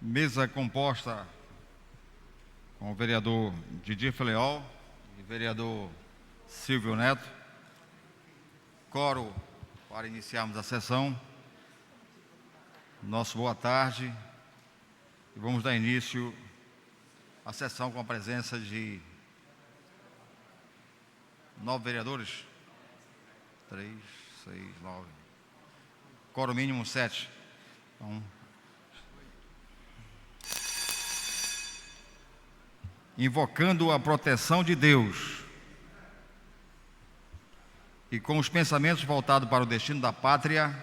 Mesa composta com o vereador Didi Feleol e vereador Silvio Neto. Coro para iniciarmos a sessão. Nosso boa tarde. E vamos dar início à sessão com a presença de 9 vereadores. 3, 6, 9. Coro mínimo 7. Então, invocando a proteção de Deus e com os pensamentos voltados para o destino da pátria,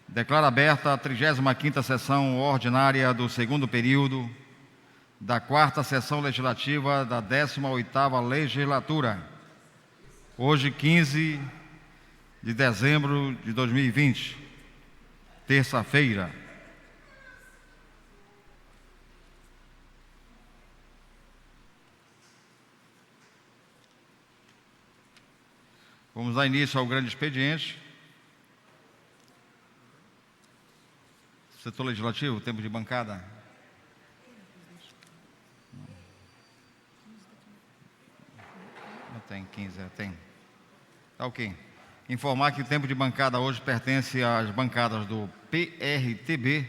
declaro aberta a 35ª sessão ordinária do segundo período da 4ª sessão legislativa da 18ª legislatura, hoje 15 de dezembro de 2020, terça-feira. Vamos dar início ao grande expediente. Setor legislativo, tempo de bancada. Não tem 15, tem. Tá ok. Informar que o tempo de bancada hoje pertence às bancadas do PRTB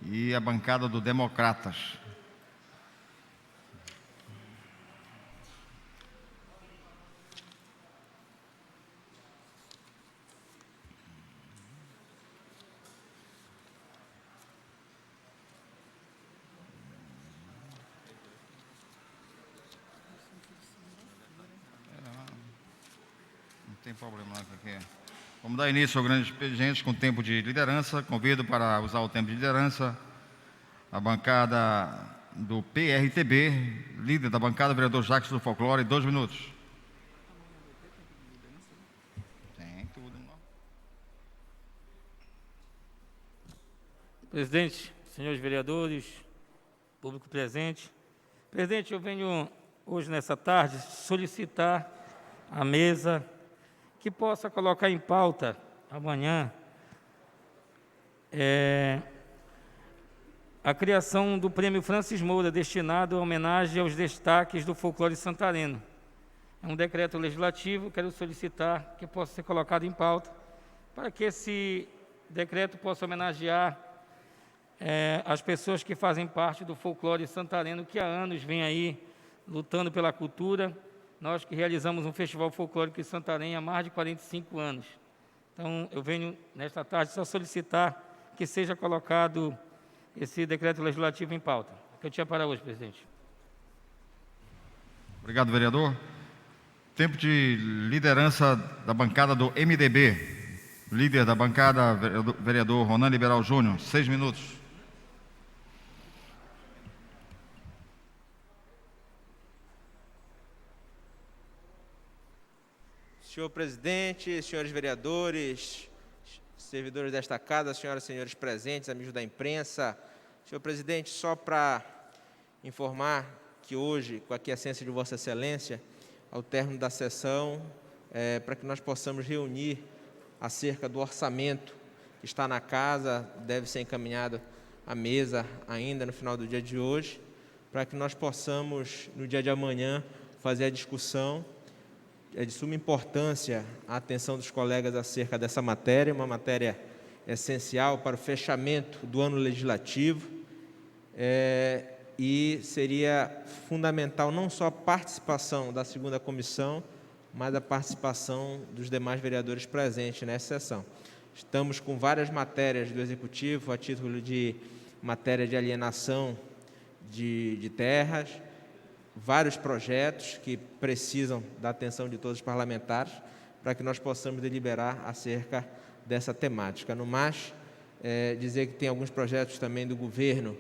e à bancada do Democratas. Não tem problema aqui. Vamos dar início ao grande expediente com tempo de liderança. Convido para usar o tempo de liderança a bancada do PRTB, líder da bancada, vereador Jacques do Folclore, 2 minutos. Tem tudo. Presidente, senhores vereadores, público presente. Presidente, eu venho hoje, nessa tarde, solicitar à mesa que possa colocar em pauta amanhã a criação do Prêmio Francis Moura, destinado à homenagem aos destaques do folclore santareno. É um decreto legislativo, quero solicitar que possa ser colocado em pauta, para que esse decreto possa homenagear as pessoas que fazem parte do folclore santareno, que há anos vem aí lutando pela cultura. Nós que realizamos um festival folclórico em Santarém há mais de 45 anos. Então, eu venho, nesta tarde, só solicitar que seja colocado esse decreto legislativo em pauta. Que eu tinha para hoje, presidente. Obrigado, vereador. Tempo de liderança da bancada do MDB. Líder da bancada, vereador Ronan Liberal Júnior, 6 minutos. Senhor presidente, senhores vereadores, servidores desta casa, senhoras e senhores presentes, amigos da imprensa. Senhor presidente, só para informar que hoje, com a aquiescência de Vossa Excelência, ao término da sessão, para que nós possamos reunir acerca do orçamento que está na casa, deve ser encaminhado à mesa ainda no final do dia de hoje, para que nós possamos, no dia de amanhã, fazer a discussão. É de suma importância a atenção dos colegas acerca dessa matéria, uma matéria essencial para o fechamento do ano legislativo, e seria fundamental não só a participação da segunda comissão, mas a participação dos demais vereadores presentes nessa sessão. Estamos com várias matérias do Executivo, a título de matéria de alienação de terras, vários projetos que precisam da atenção de todos os parlamentares para que nós possamos deliberar acerca dessa temática. No mais, dizer que tem alguns projetos também do governo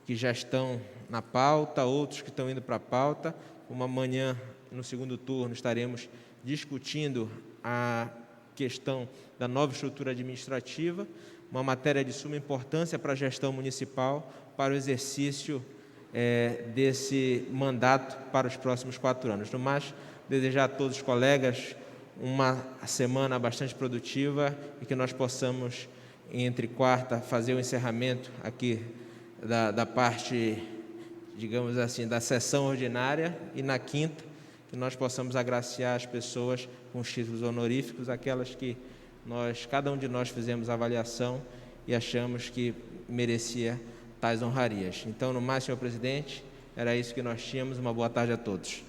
que já estão na pauta, outros que estão indo para a pauta. Uma manhã, no segundo turno, estaremos discutindo a questão da nova estrutura administrativa, uma matéria de suma importância para a gestão municipal, para o exercício desse mandato para os próximos 4 anos. No mais, desejar a todos os colegas uma semana bastante produtiva e que nós possamos entre quarta, fazer o encerramento aqui da parte, digamos assim, da sessão ordinária, e na quinta, que nós possamos agraciar as pessoas com os títulos honoríficos, aquelas que cada um de nós fizemos avaliação e achamos que merecia tais honrarias. Então, no mais, senhor presidente, era isso que nós tínhamos. Uma boa tarde a todos.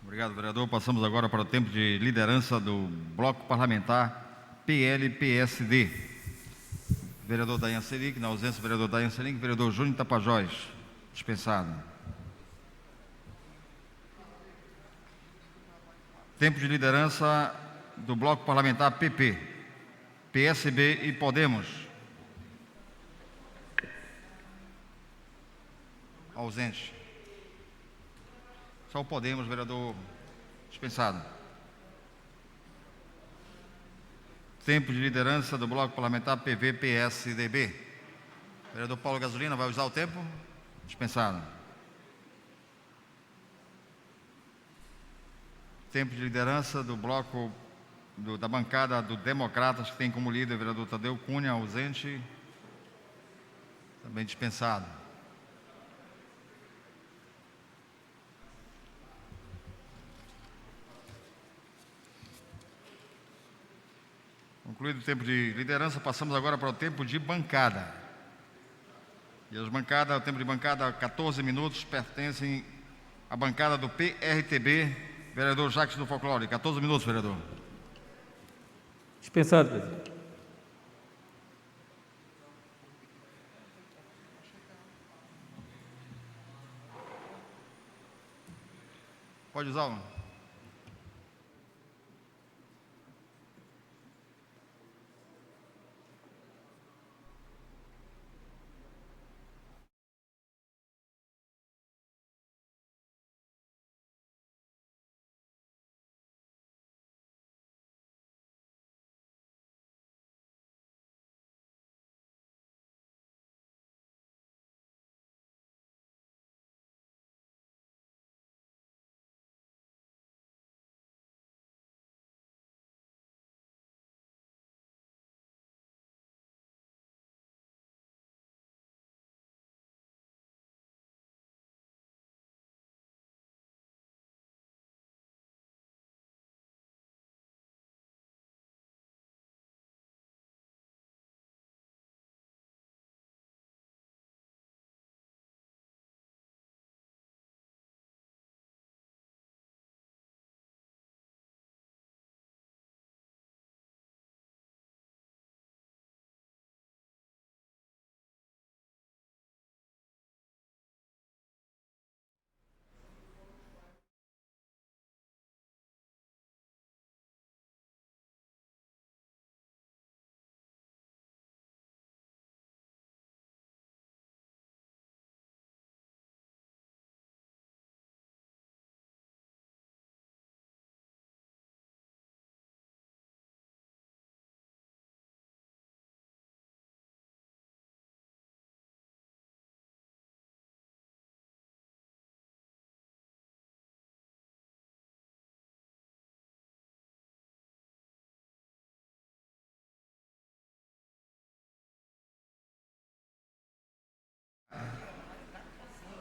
Obrigado, vereador. Passamos agora para o tempo de liderança do Bloco Parlamentar PL-PSD. Vereador Dayan Selic, na ausência do vereador Dayan Selic, vereador Júnior Tapajós, dispensado. Tempo de liderança do Bloco Parlamentar PP, PSB e Podemos. Ausente. Só o Podemos, vereador dispensado. Tempo de liderança do Bloco Parlamentar PV-PSDB. Vereador Paulo Gasolina, vai usar o tempo? Dispensado. Tempo de liderança do bloco da bancada do Democratas, que tem como líder o vereador Tadeu Cunha, ausente, também dispensado. Concluído o tempo de liderança, passamos agora para o tempo de bancada. E as bancadas, o tempo de bancada, 14 minutos, pertencem à bancada do PRTB, vereador Jacques do Folclore. 14 minutos, vereador. Dispensado, presidente. Pode usar um.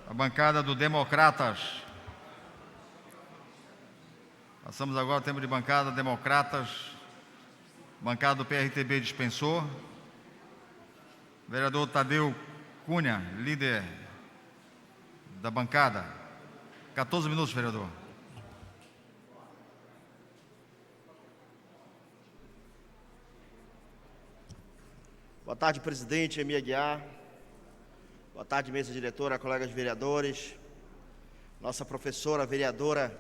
A bancada do Democratas. Passamos agora ao tempo de bancada Democratas. Bancada do PRTB dispensou. Vereador Tadeu Cunha, líder da bancada. 14 minutos, vereador. Boa tarde, presidente Emi Aguiar. Boa tarde, mesa diretora, colegas vereadores, nossa professora vereadora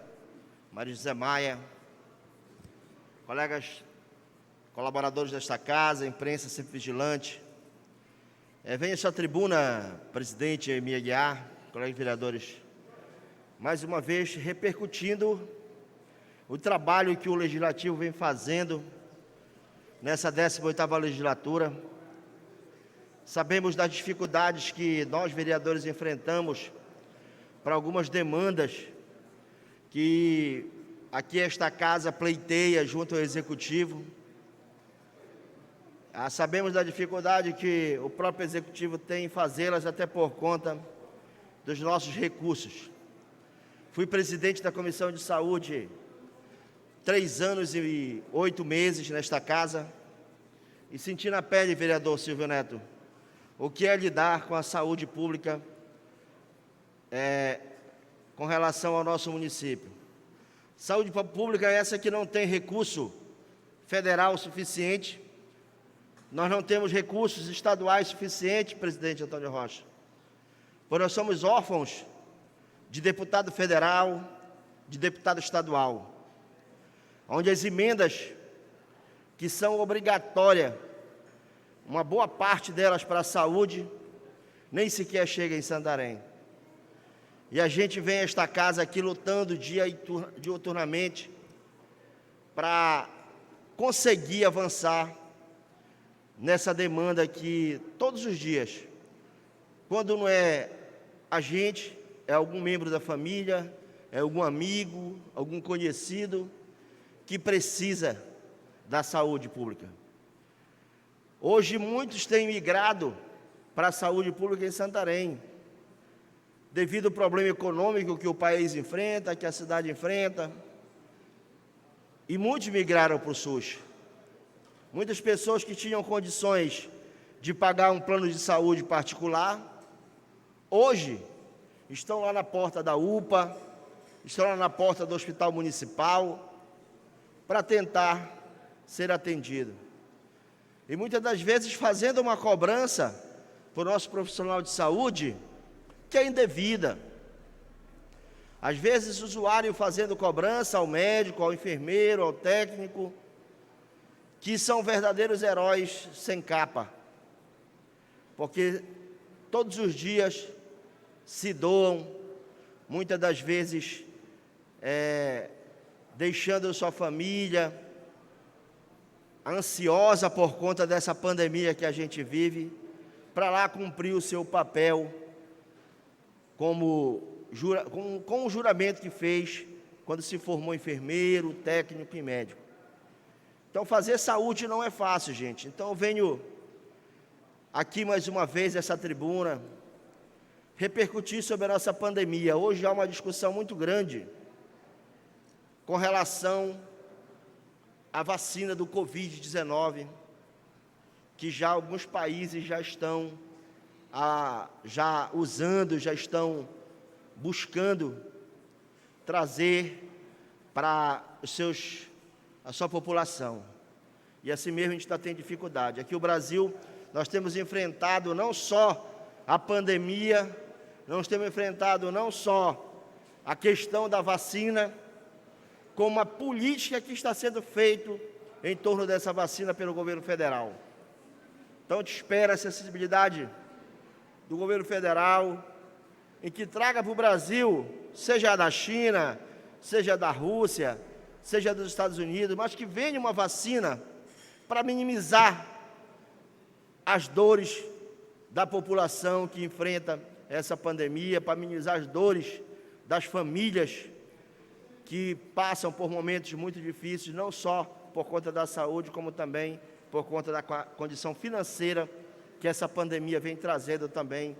Maria José Maia, colegas colaboradores desta casa, imprensa sempre vigilante. Venho a esta tribuna, presidente Emi Aguiar, colegas vereadores, mais uma vez repercutindo o trabalho que o Legislativo vem fazendo nessa 18ª legislatura. Sabemos das dificuldades que nós, vereadores, enfrentamos para algumas demandas que aqui esta casa pleiteia junto ao Executivo. Sabemos da dificuldade que o próprio Executivo tem em fazê-las, até por conta dos nossos recursos. Fui presidente da Comissão de Saúde 3 anos e 8 meses nesta casa e senti na pele, vereador Silvio Neto, o que é lidar com a saúde pública com relação ao nosso município. Saúde pública é essa que não tem recurso federal suficiente. Nós não temos recursos estaduais suficientes, presidente Antônio Rocha, pois nós somos órfãos de deputado federal, de deputado estadual, onde as emendas que são obrigatórias, uma boa parte delas para a saúde, nem sequer chega em Santarém. E a gente vem a esta casa aqui lutando diuturnamente para conseguir avançar nessa demanda que todos os dias, quando não é a gente, é algum membro da família, é algum amigo, algum conhecido que precisa da saúde pública. Hoje muitos têm migrado para a saúde pública em Santarém, devido ao problema econômico que o país enfrenta, que a cidade enfrenta, e muitos migraram para o SUS. Muitas pessoas que tinham condições de pagar um plano de saúde particular, hoje estão lá na porta da UPA, estão lá na porta do Hospital Municipal, para tentar ser atendido. E muitas das vezes fazendo uma cobrança para o nosso profissional de saúde, que é indevida. Às vezes o usuário fazendo cobrança ao médico, ao enfermeiro, ao técnico, que são verdadeiros heróis sem capa, porque todos os dias se doam, muitas das vezes deixando sua família ansiosa por conta dessa pandemia que a gente vive, para lá cumprir o seu papel com o juramento que fez quando se formou enfermeiro, técnico e médico. Então, fazer saúde não é fácil, gente. Então, eu venho aqui mais uma vez nessa tribuna repercutir sobre a nossa pandemia. Hoje há uma discussão muito grande com relação à vacina do Covid-19, que já alguns países já estão usando, já estão buscando trazer para a sua população. E assim mesmo a gente está tendo dificuldade. Aqui no Brasil, nós temos enfrentado não só a pandemia, nós temos enfrentado não só a questão da vacina, como a política que está sendo feita em torno dessa vacina pelo governo federal. Então, a gente espera a sensibilidade do governo federal, em que traga para o Brasil, seja da China, seja da Rússia, seja dos Estados Unidos, mas que venha uma vacina para minimizar as dores da população que enfrenta essa pandemia, para minimizar as dores das famílias que passam por momentos muito difíceis, não só por conta da saúde, como também por conta da condição financeira que essa pandemia vem trazendo também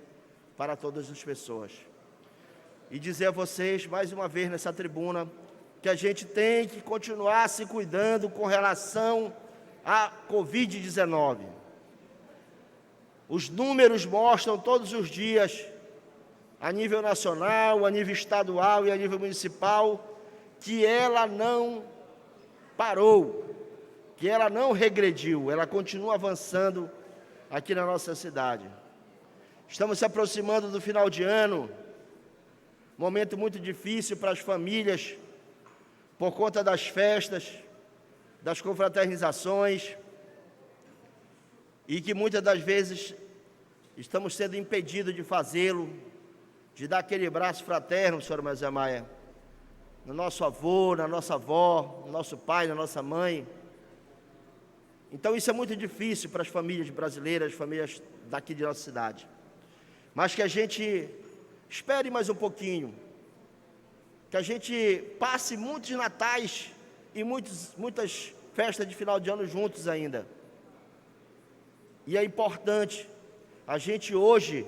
para todas as pessoas. E dizer a vocês, mais uma vez nessa tribuna, que a gente tem que continuar se cuidando com relação à Covid-19. Os números mostram todos os dias, a nível nacional, a nível estadual e a nível municipal, que ela não parou, que ela não regrediu, ela continua avançando aqui na nossa cidade. Estamos se aproximando do final de ano, momento muito difícil para as famílias, por conta das festas, das confraternizações, e que muitas das vezes estamos sendo impedidos de fazê-lo, de dar aquele abraço fraterno, senhora Maria Maia, no nosso avô, na nossa avó, no nosso pai, na nossa mãe. Então isso é muito difícil para as famílias brasileiras, as famílias daqui de nossa cidade. Mas que a gente espere mais um pouquinho, que a gente passe muitos natais e muitas festas de final de ano juntos ainda. E é importante a gente hoje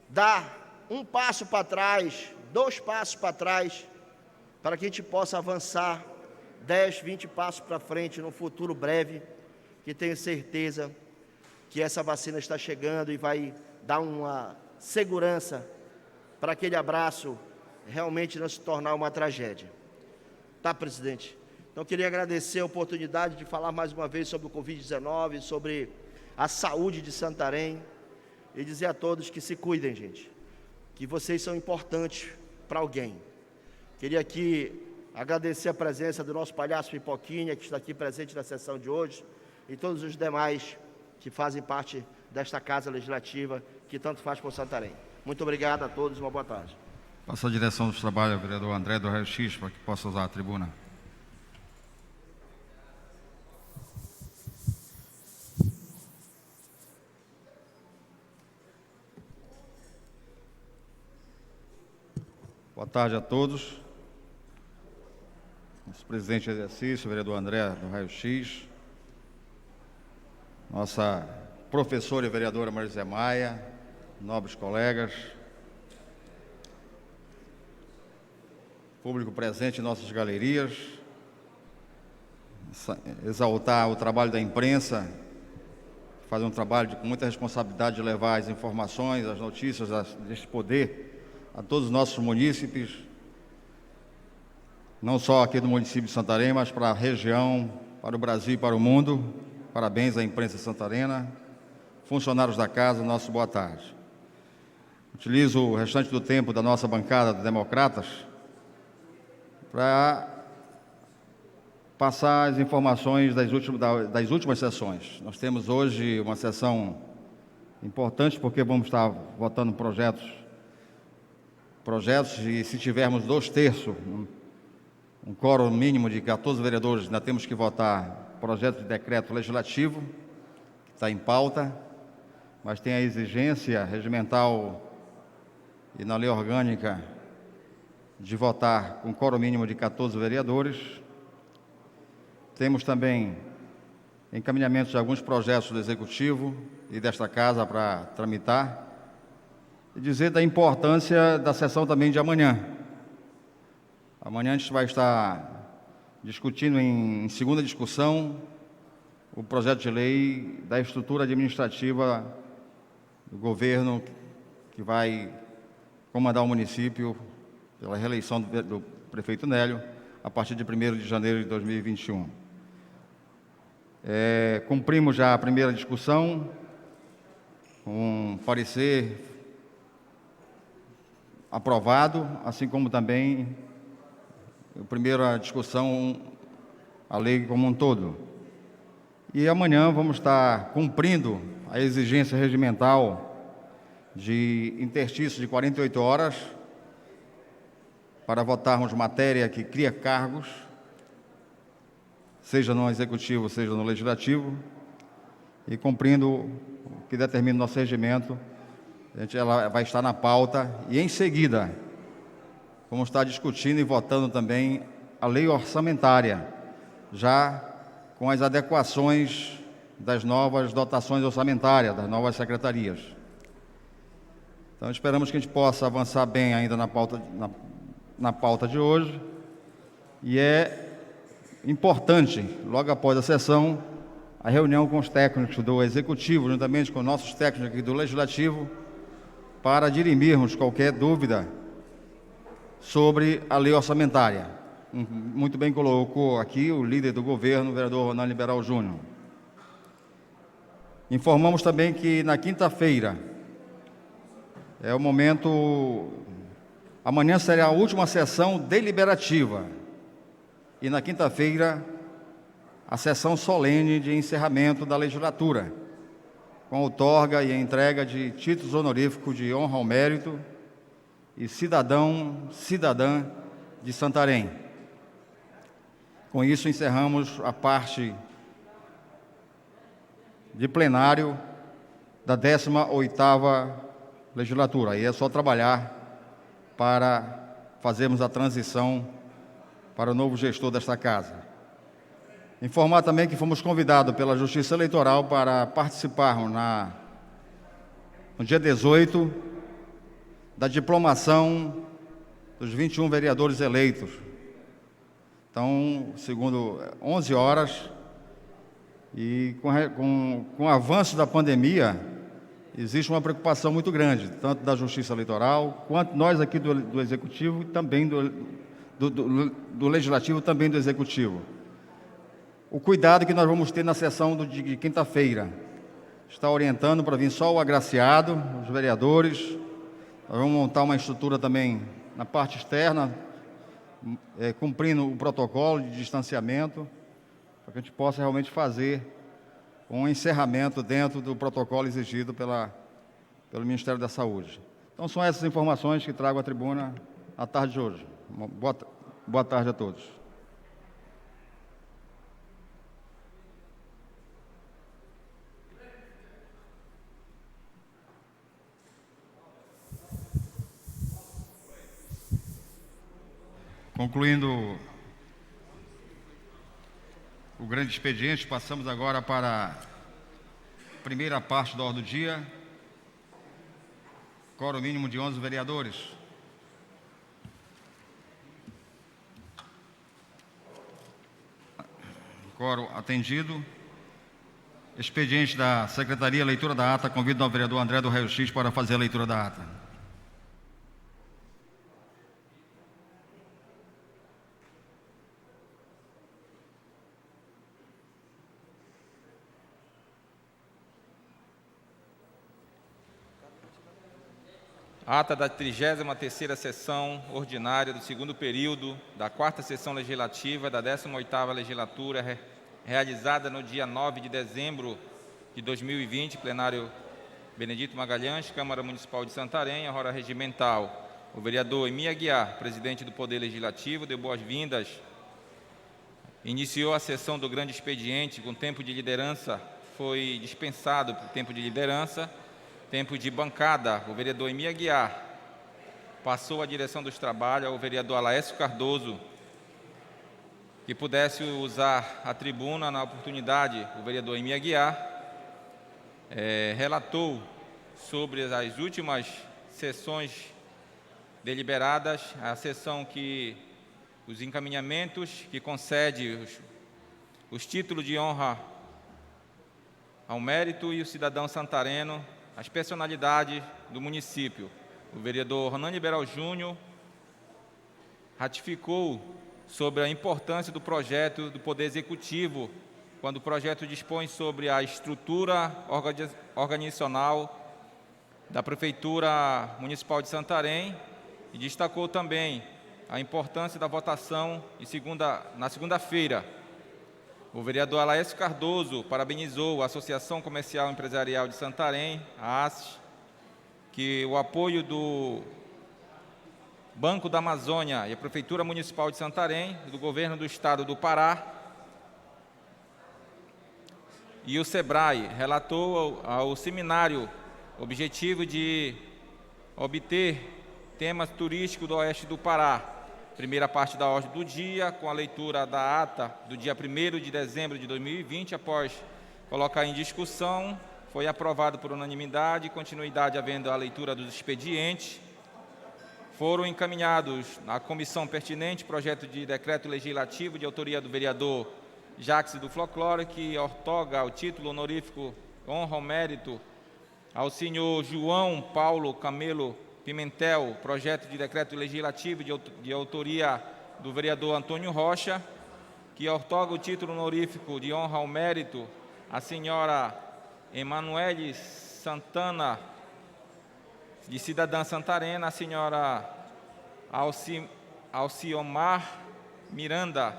dar um passo para trás, 2 passos para trás, para que a gente possa avançar 10, 20 passos para frente no futuro breve, que tenho certeza que essa vacina está chegando e vai dar uma segurança para aquele abraço realmente não se tornar uma tragédia. Tá, presidente? Então, eu queria agradecer a oportunidade de falar mais uma vez sobre o Covid-19, sobre a saúde de Santarém, e dizer a todos que se cuidem, gente, que vocês são importantes para alguém. Queria aqui agradecer a presença do nosso palhaço Pipoquinha, que está aqui presente na sessão de hoje, e todos os demais que fazem parte desta Casa Legislativa, que tanto faz por Santarém. Muito obrigado a todos, uma boa tarde. Passa a direção dos trabalhos ao vereador André do Raio X, para que possa usar a tribuna. Boa tarde a todos. Nosso presidente de exercício, o vereador André do Raio X. Nossa professora e vereadora Marizé Maia, nobres colegas, público presente em nossas galerias, exaltar o trabalho da imprensa, fazer um trabalho com muita responsabilidade de levar as informações, as notícias deste poder a todos os nossos munícipes, não só aqui do município de Santarém, mas para a região, para o Brasil e para o mundo. Parabéns à imprensa santarena, funcionários da casa, nosso boa tarde. Utilizo o restante do tempo da nossa bancada de democratas para passar as informações das últimas sessões. Nós temos hoje uma sessão importante, porque vamos estar votando projetos e se tivermos 2/3, um quórum mínimo de 14 vereadores, ainda temos que votar projeto de decreto legislativo, que está em pauta, mas tem a exigência regimental e na lei orgânica de votar com quórum mínimo de 14 vereadores. Temos também encaminhamentos de alguns projetos do Executivo e desta Casa para tramitar, e dizer da importância da sessão também de amanhã. Amanhã a gente vai estar discutindo em segunda discussão o projeto de lei da estrutura administrativa do governo que vai comandar o município pela reeleição do prefeito Nélio a partir de 1º de janeiro de 2021. Cumprimos já a primeira discussão com um parecer aprovado, assim como também a primeira discussão, a lei como um todo. E amanhã vamos estar cumprindo a exigência regimental de interstício de 48 horas para votarmos matéria que cria cargos, seja no Executivo, seja no Legislativo, e cumprindo o que determina o nosso regimento, ela vai estar na pauta e, em seguida, vamos estar discutindo e votando também a lei orçamentária, já com as adequações das novas dotações orçamentárias, das novas secretarias. Então, esperamos que a gente possa avançar bem ainda na pauta de hoje, e é importante, logo após a sessão, a reunião com os técnicos do Executivo, juntamente com nossos técnicos aqui do Legislativo, para dirimirmos qualquer dúvida sobre a lei orçamentária. Muito bem colocou aqui o líder do governo, o vereador Ronaldo Liberal Júnior. Informamos também que na quinta-feira é o momento. Amanhã será a última sessão deliberativa e na quinta-feira a sessão solene de encerramento da legislatura, com a outorga e a entrega de títulos honoríficos de honra ao mérito e cidadã de Santarém. Com isso, encerramos a parte de plenário da 18ª legislatura. Aí é só trabalhar para fazermos a transição para o novo gestor desta casa. Informar também que fomos convidados pela Justiça Eleitoral para participarmos no dia 18 da diplomação dos 21 vereadores eleitos. Então, segundo 11 horas, e com o avanço da pandemia, existe uma preocupação muito grande, tanto da Justiça Eleitoral, quanto nós aqui do Executivo, e também do Legislativo, também do Executivo. O cuidado que nós vamos ter na sessão de quinta-feira. Está orientando para vir só o agraciado, os vereadores. Nós vamos montar uma estrutura também na parte externa, cumprindo o protocolo de distanciamento, para que a gente possa realmente fazer um encerramento dentro do protocolo exigido pelo Ministério da Saúde. Então, são essas informações que trago à tribuna à tarde de hoje. Boa tarde a todos. Concluindo o grande expediente, passamos agora para a primeira parte da ordem do dia. Quórum mínimo de 11 vereadores. Quórum atendido. Expediente da Secretaria, leitura da ata. Convido o vereador André do Raio X para fazer a leitura da ata. Ata da 33ª sessão ordinária do segundo período da 4ª sessão legislativa da 18ª legislatura, realizada no dia 9 de dezembro de 2020, plenário Benedito Magalhães, Câmara Municipal de Santarém, a hora regimental. O vereador Emi Aguiar, presidente do Poder Legislativo, deu boas-vindas. Iniciou a sessão do grande expediente com tempo de liderança, foi dispensado por tempo de liderança. Tempo de bancada, o vereador Emi Aguiar passou a direção dos trabalhos ao vereador Alaécio Cardoso, que pudesse usar a tribuna na oportunidade. O vereador Emi Aguiar relatou sobre as últimas sessões deliberadas, a sessão que os encaminhamentos que concede os títulos de honra ao mérito e o cidadão santareno, as personalidades do município. O vereador Hernani Beral Júnior ratificou sobre a importância do projeto do Poder Executivo, quando o projeto dispõe sobre a estrutura organizacional da Prefeitura Municipal de Santarém, e destacou também a importância da votação na segunda-feira. O vereador Alaécio Cardoso parabenizou a Associação Comercial Empresarial de Santarém, a ASS, que o apoio do Banco da Amazônia e a Prefeitura Municipal de Santarém, do Governo do Estado do Pará e o SEBRAE relatou ao seminário objetivo de obter temas turísticos do Oeste do Pará. Primeira parte da ordem do dia, com a leitura da ata do dia 1º de dezembro de 2020, após colocar em discussão, foi aprovado por unanimidade, continuidade havendo a leitura dos expedientes. Foram encaminhados à comissão pertinente projeto de decreto legislativo de autoria do vereador Jacques do Folclore, que outorga o título honorífico honra ao mérito ao senhor João Paulo Camelo Pimentel, projeto de decreto legislativo de autoria do vereador Antônio Rocha, que outorga o título honorífico de honra ao mérito à senhora Emanuele Santana, de cidadã santarena, a senhora Alciomar Miranda,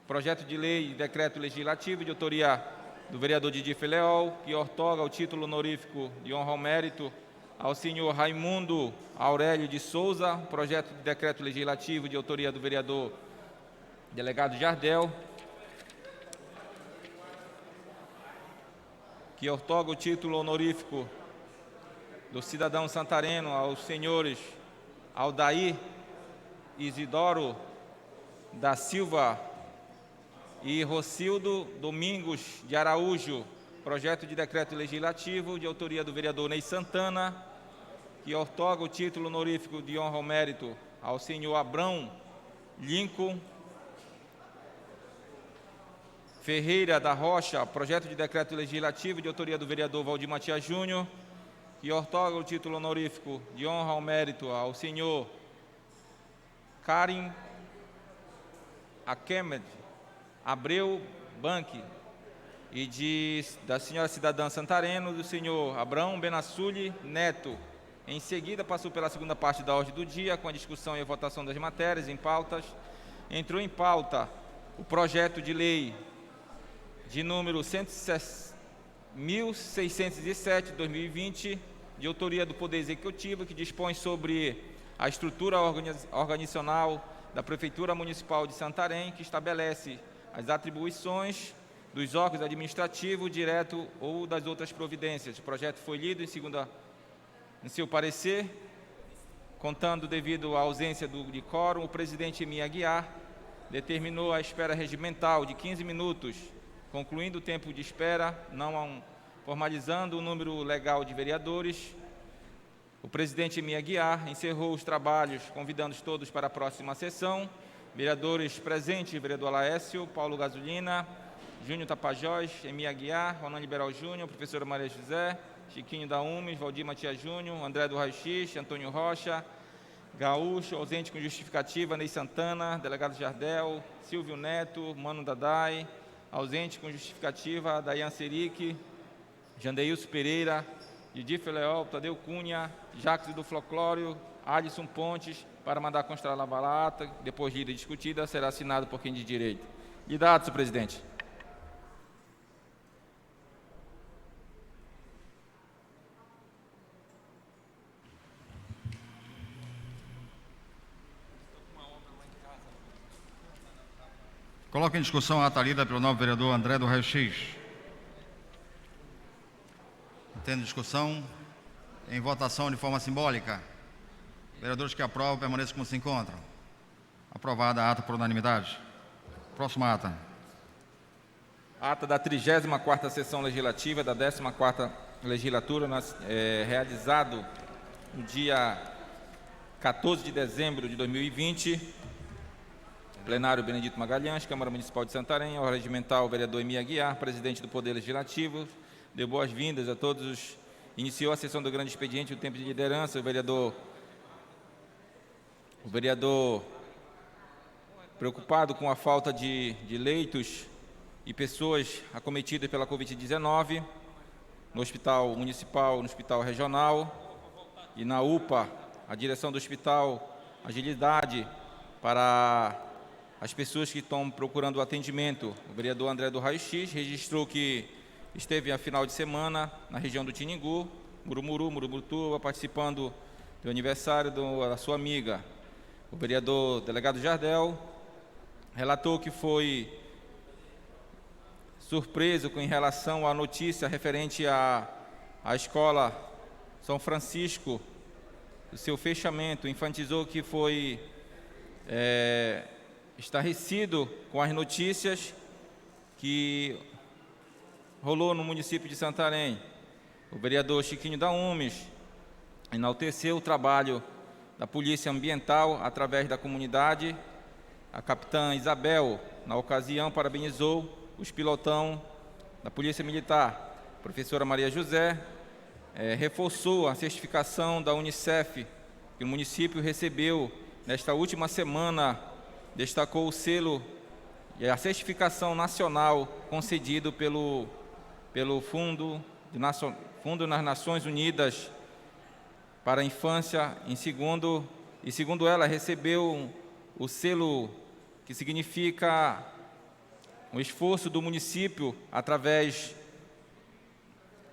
projeto de lei e decreto legislativo de autoria do vereador Didi Feleol, que outorga o título honorífico de honra ao mérito ao senhor Raimundo Aurélio de Souza, projeto de decreto legislativo de autoria do vereador delegado Jardel, que outorga o título honorífico do cidadão santareno aos senhores Aldair Isidoro da Silva e Rocildo Domingos de Araújo, projeto de decreto legislativo de autoria do vereador Ney Santana, que outorga o título honorífico de honra ao mérito ao senhor Abrão Lincoln Ferreira da Rocha, projeto de decreto legislativo de autoria do vereador Valdir Matias Júnior, que outorga o título honorífico de honra ao mérito ao senhor Karim Akemed Abreu Banque e da senhora cidadã Santareno, do senhor Abrão Benassuli Neto. Em seguida, passou pela segunda parte da ordem do dia, com a discussão e a votação das matérias em pautas. Entrou em pauta o projeto de lei de número 1607, 2020, de autoria do Poder Executivo, que dispõe sobre a estrutura organizacional da Prefeitura Municipal de Santarém, que estabelece as atribuições dos órgãos administrativos, direto ou das outras providências. O projeto foi lido em seu parecer, contando devido à ausência de quórum, o presidente Emílio Aguiar determinou a espera regimental de 15 minutos, concluindo o tempo de espera, formalizando o número legal de vereadores. O presidente Emílio Aguiar encerrou os trabalhos, convidando todos para a próxima sessão. Vereadores presentes, vereador Laércio, Paulo Gasolina, Júnior Tapajós, Emílio Aguiar, Ronan Liberal Júnior, professora Maria José, Chiquinho da UMES, Valdir Matias Júnior, André do Raio-X, Antônio Rocha, Gaúcho, ausente com justificativa, Ney Santana, delegado Jardel, Silvio Neto, Mano Dadai, ausente com justificativa, Dayan Serique, Jandeilson Pereira, Didi Feleol, Tadeu Cunha, Jacques do Folclório, Alisson Pontes, para mandar constar a lava-lata, depois de lida e discutida, será assinado por quem de direito. Lhe dado, senhor presidente. Coloco em discussão a ata lida pelo novo vereador André do Raio-X. Tendo discussão, em votação de forma simbólica. Vereadores que aprovam, permaneçam como se encontram. Aprovada a ata por unanimidade. Próxima ata. Ata da 34ª Sessão Legislativa da 14ª Legislatura, realizado no dia 14 de dezembro de 2020. Plenário Benedito Magalhães, Câmara Municipal de Santarém, ao regimental o vereador Emílio Aguiar, presidente do Poder Legislativo, deu boas-vindas a todos. Iniciou a sessão do grande expediente, o tempo de liderança, o vereador preocupado com a falta de leitos e pessoas acometidas pela Covid-19 no Hospital Municipal, no Hospital Regional e na UPA, a direção do hospital, agilidade para as pessoas que estão procurando o atendimento. O vereador André do Raio-X registrou que esteve a final de semana na região do Tiningu, Murubutuba, participando do aniversário da sua amiga. O vereador delegado Jardel relatou que foi surpreso em relação à notícia referente à escola São Francisco, o seu fechamento. Enfatizou que foi estarrecido com as notícias que rolou no município de Santarém. O vereador Chiquinho da UMES enalteceu o trabalho da Polícia Ambiental através da comunidade. A capitã Isabel, na ocasião, parabenizou os pilotão da Polícia Militar. A professora Maria José reforçou a certificação da Unicef, que o município recebeu nesta última semana. Destacou o selo e a certificação nacional concedido pelo Fundo nas Nações Unidas para a Infância. Segundo ela, recebeu o selo que significa um esforço do município através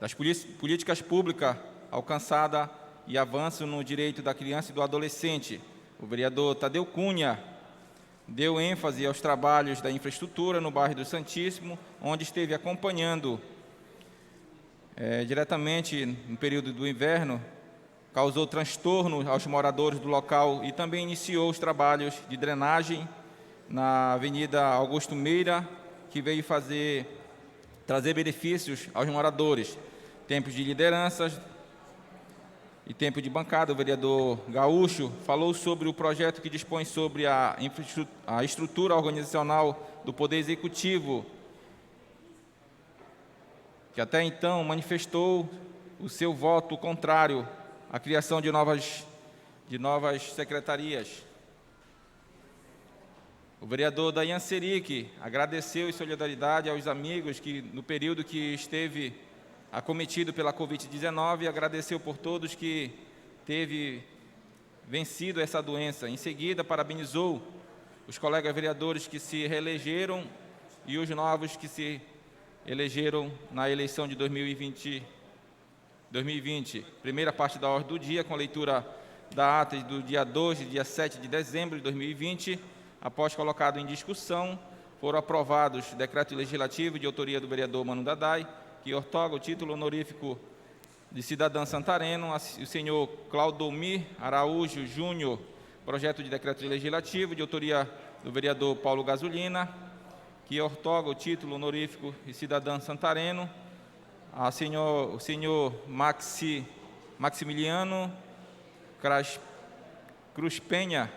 das políticas públicas alcançada e avanço no direito da criança e do adolescente. O vereador Tadeu Cunha deu ênfase aos trabalhos da infraestrutura no bairro do Santíssimo, onde esteve acompanhando diretamente no período do inverno, causou transtorno aos moradores do local e também iniciou os trabalhos de drenagem na Avenida Augusto Meira, que veio trazer benefícios aos moradores. Tempos de lideranças e tempo de bancada, o vereador Gaúcho falou sobre o projeto que dispõe sobre a estrutura organizacional do Poder Executivo, que até então manifestou o seu voto contrário à criação de novas secretarias. O vereador Dayan Seric agradeceu em solidariedade aos amigos que, no período que esteve acometido pela Covid-19, agradeceu por todos que teve vencido essa doença. Em seguida, parabenizou os colegas vereadores que se reelegeram e os novos que se elegeram na eleição de 2020. Primeira parte da ordem do dia, com a leitura da ata do dia 2 e dia 7 de dezembro de 2020. Após colocado em discussão, foram aprovados decreto legislativo de autoria do vereador Manu Dadai, que outorga o título honorífico de cidadão santareno, o senhor Claudomir Araújo Júnior, projeto de decreto legislativo de autoria do vereador Paulo Gasolina, que outorga o título honorífico de cidadão santareno, o senhor Maximiliano Cruz Penha,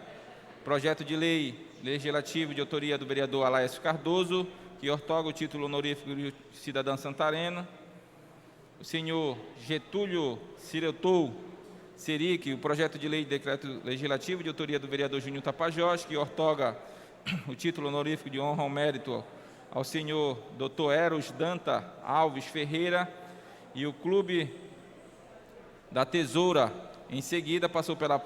projeto de lei legislativo de autoria do vereador Alaécio Cardoso, que outorga o título honorífico de cidadão santareno. O senhor Getúlio Ciretou Seric, o projeto de lei de decreto legislativo de autoria do vereador Júnior Tapajós, que outorga o título honorífico de honra ao mérito ao senhor Dr. Eros Danta Alves Ferreira, e o Clube da Tesoura. Em seguida, passou pela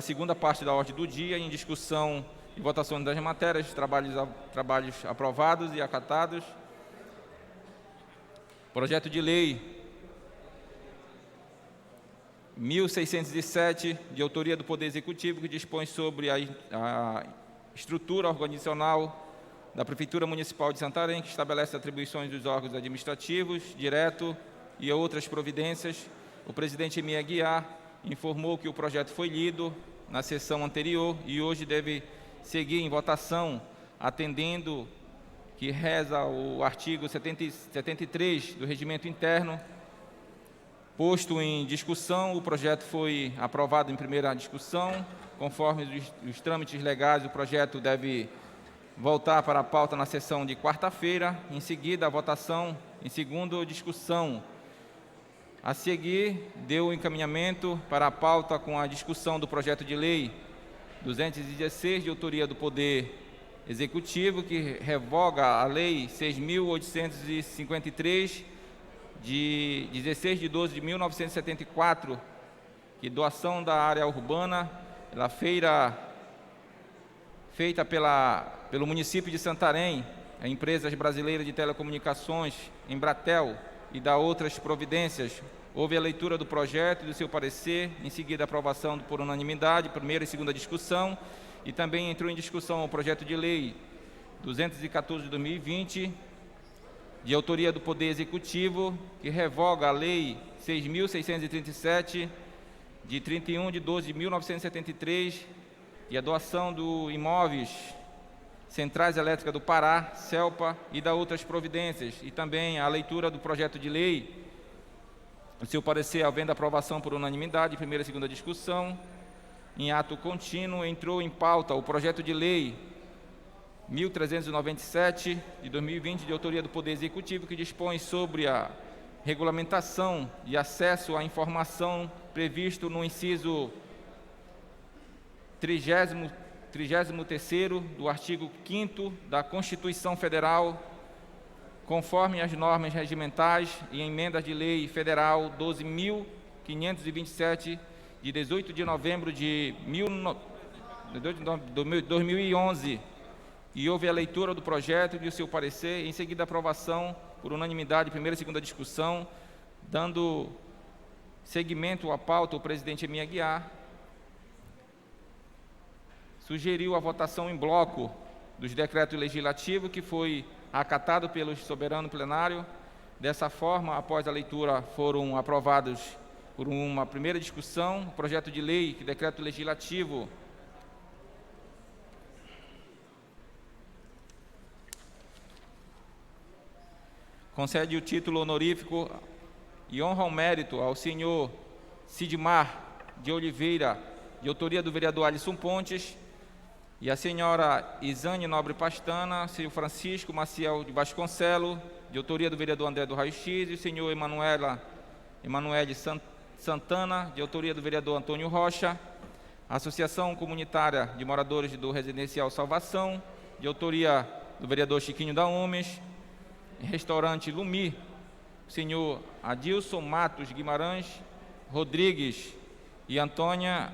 segunda parte da ordem do dia, em discussão e votação das matérias, trabalhos aprovados e acatados. Projeto de lei 1607, de autoria do Poder Executivo, que dispõe sobre a estrutura organizacional da Prefeitura Municipal de Santarém, que estabelece atribuições dos órgãos administrativos, direto e outras providências. O presidente Emília Aguiar informou que o projeto foi lido na sessão anterior e hoje deve seguir em votação, atendendo que reza o artigo 73 do Regimento Interno. Posto em discussão, o projeto foi aprovado em primeira discussão. Conforme os trâmites legais, o projeto deve voltar para a pauta na sessão de quarta-feira. Em seguida, a votação em segunda discussão. A seguir, deu o encaminhamento para a pauta com a discussão do projeto de lei 216, de autoria do Poder Executivo, que revoga a Lei 6.853, de 16 de 12 de 1974, que doação da área urbana, pela feita pelo município de Santarém, a Empresas Brasileiras de Telecomunicações, Embratel, e da outras providências. Houve a leitura do projeto e do seu parecer, em seguida a aprovação por unanimidade, primeira e segunda discussão, e também entrou em discussão o projeto de lei 214 de 2020, de autoria do Poder Executivo, que revoga a Lei 6.637, de 31 de 12 de 1973, e a doação do imóveis Centrais Elétricas do Pará, CELPA, e da outras providências, e também a leitura do projeto de lei, o seu parecer, havendo aprovação por unanimidade, primeira e segunda discussão. Em ato contínuo, entrou em pauta o projeto de lei 1397, de 2020, de autoria do Poder Executivo, que dispõe sobre a regulamentação de acesso à informação previsto no inciso 33º do artigo 5º da Constituição Federal, conforme as normas regimentais e emendas de lei federal 12.527, de 18 de novembro de 2011, e houve a leitura do projeto e o seu parecer, em seguida a aprovação por unanimidade, primeira e segunda discussão. Dando seguimento à pauta, o presidente Emília Aguiar sugeriu a votação em bloco dos decretos legislativos, que foi acatado pelo soberano plenário. Dessa forma, após a leitura, foram aprovados por uma primeira discussão o projeto de lei, decreto legislativo concede o título honorífico e honra ao mérito ao senhor Sidmar de Oliveira, de autoria do vereador Alisson Pontes, e a senhora Isane Nobre Pastana, senhor Francisco Maciel de Vasconcelo, de autoria do vereador André do Raio X, e o senhor Emanuele Santana, de autoria do vereador Antônio Rocha, a Associação Comunitária de Moradores do Residencial Salvação, de autoria do vereador Chiquinho da Umes, Restaurante Lumi, senhor Adilson Matos Guimarães Rodrigues e Antônia,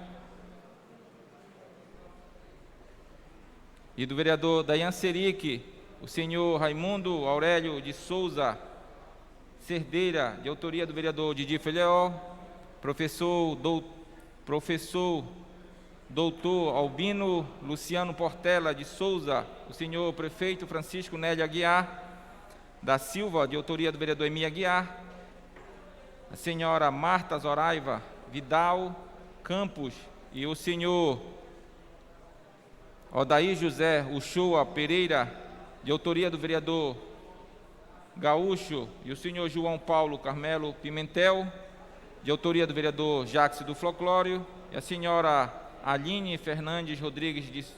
e do vereador Dayan Serique, o senhor Raimundo Aurélio de Souza Cerdeira, de autoria do vereador Didi Feleó, professor doutor Albino Luciano Portela de Souza, o senhor prefeito Francisco Nélio Aguiar da Silva, de autoria do vereador Emi Aguiar, a senhora Marta Zoraiva Vidal Campos e o senhor Odair José Uchoa Pereira, de autoria do vereador Gaúcho, e o senhor João Paulo Carmelo Pimentel, de autoria do vereador Jacques do Folclório, e a senhora Aline Fernandes Rodrigues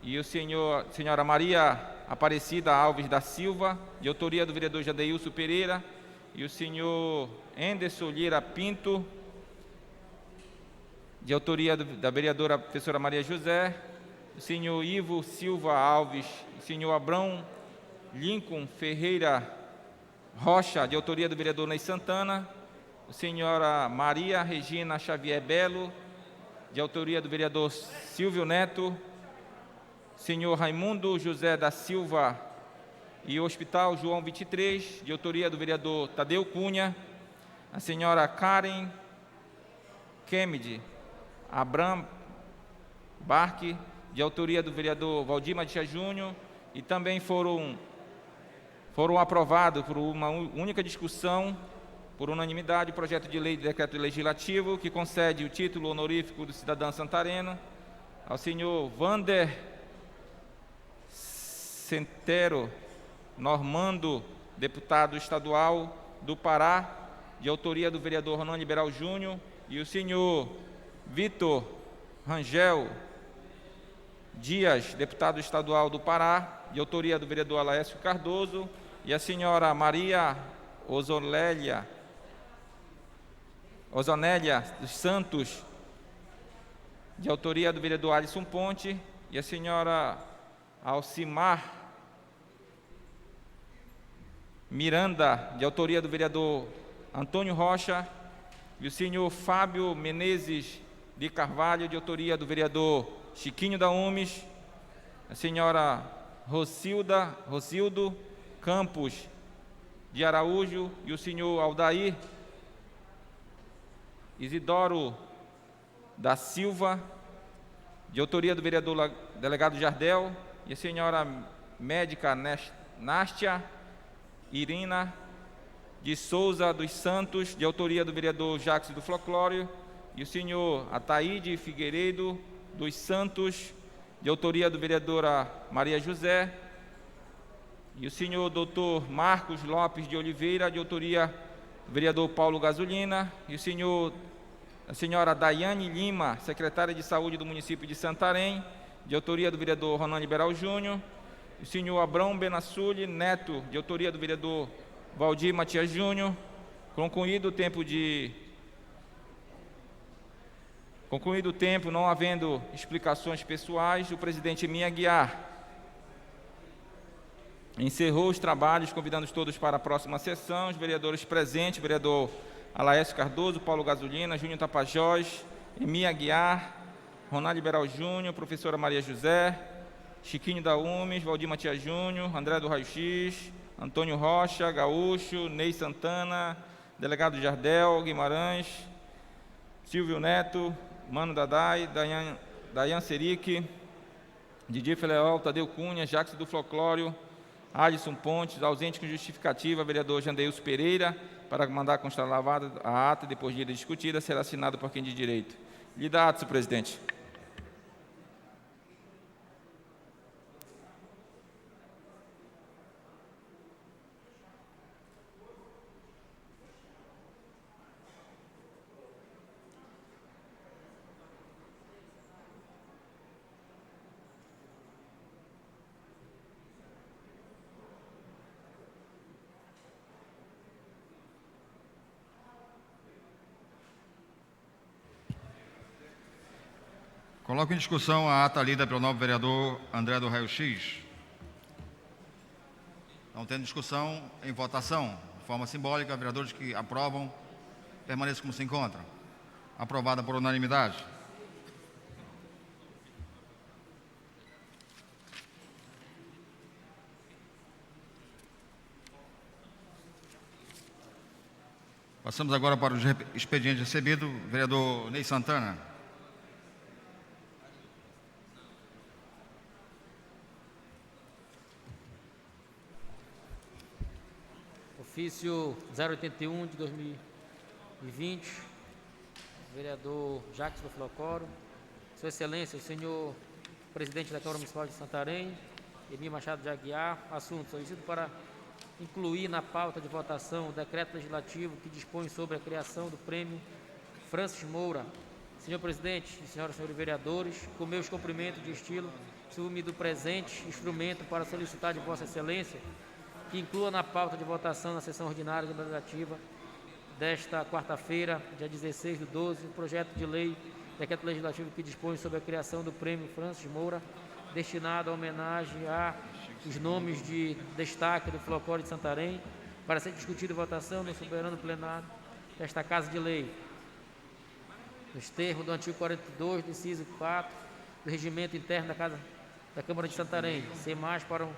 e o senhora Maria Aparecida Alves da Silva, de autoria do vereador Jadeilson Pereira, e o senhor Enderson Lira Pinto, de autoria da vereadora professora Maria José, o senhor Ivo Silva Alves, o senhor Abrão Lincoln Ferreira Rocha, de autoria do vereador Ney Santana, a senhora Maria Regina Xavier Belo, de autoria do vereador Silvio Neto, senhor Raimundo José da Silva e o Hospital João 23, de autoria do vereador Tadeu Cunha, a senhora Karen Kemedy Abram Barque, de autoria do vereador Valdir Matias Júnior, e também foram aprovados por uma única discussão, por unanimidade, o projeto de lei de decreto legislativo que concede o título honorífico do cidadão santareno ao senhor Vander Centero Normando, deputado estadual do Pará, de autoria do vereador Ronan Liberal Júnior, e o senhor Vitor Rangel Dias, deputado estadual do Pará, de autoria do vereador Alaécio Cardoso, e a senhora Maria Ozonélia dos Santos, de autoria do vereador Alisson Ponte, e a senhora Alcimar Miranda, de autoria do vereador Antônio Rocha, e o senhor Fábio Menezes de Carvalho, de autoria do vereador Chiquinho da Umes, a senhora Rocildo Campos de Araújo e o senhor Aldair Isidoro da Silva, de autoria do vereador delegado Jardel, e a senhora médica Nástia Irina de Souza dos Santos, de autoria do vereador Jacques do Folclório, e o senhor Ataíde Figueiredo dos Santos, de autoria do vereadora Maria José, e o senhor doutor Marcos Lopes de Oliveira, de autoria do vereador Paulo Gasolina, e a senhora Daiane Lima, secretária de Saúde do município de Santarém, de autoria do vereador Ronan Liberal Júnior, e o senhor Abrão Benassuli Neto, de autoria do vereador Valdir Matias Júnior. Concluído o tempo, não havendo explicações pessoais, o presidente Emi Aguiar encerrou os trabalhos, convidando todos para a próxima sessão. Os vereadores presentes, vereador Alaécio Cardoso, Paulo Gasolina, Júnior Tapajós, Emi Aguiar, Ronan Liberal Júnior, professora Maria José, Chiquinho da Umes, Valdir Matias Júnior, André do Raio X, Antônio Rocha, Gaúcho, Ney Santana, delegado Jardel, Guimarães, Silvio Neto, Mano Dadai, Dayan Serique, Didi Feleol, Tadeu Cunha, Jacques do Folclório, Alisson Pontes, ausente com justificativa, vereador Jandeilson Pereira, para mandar constar lavada a ata, depois de discutida, será assinado por quem de direito. Lhe dá ato, senhor presidente. Coloco em discussão a ata lida pelo novo vereador André do Raio X. Não tendo discussão, em votação, de forma simbólica, vereadores que aprovam, permaneçam como se encontram. Aprovada por unanimidade. Passamos agora para o expediente recebido. Vereador Ney Santana. Ofício 081 de 2020, vereador Jacques do Flocoro. Sua Excelência, o senhor presidente da Câmara Municipal de Santarém, Emir Machado de Aguiar, assunto: solicito para incluir na pauta de votação o decreto legislativo que dispõe sobre a criação do prêmio Francis Moura. Senhor presidente e senhoras e senhores vereadores, com meus cumprimentos de estilo, assumo do presente instrumento para solicitar de Vossa Excelência que inclua na pauta de votação na sessão ordinária legislativa desta quarta-feira, dia 16/12, o projeto de lei, decreto legislativo que dispõe sobre a criação do prêmio Francis Moura, destinado a homenagem a os nomes de destaque do Folclore de Santarém, para ser discutido em votação no soberano plenário desta Casa de Lei, nos termos do artigo 42, do inciso 4, do regimento interno da Câmara de Santarém, sem mais para um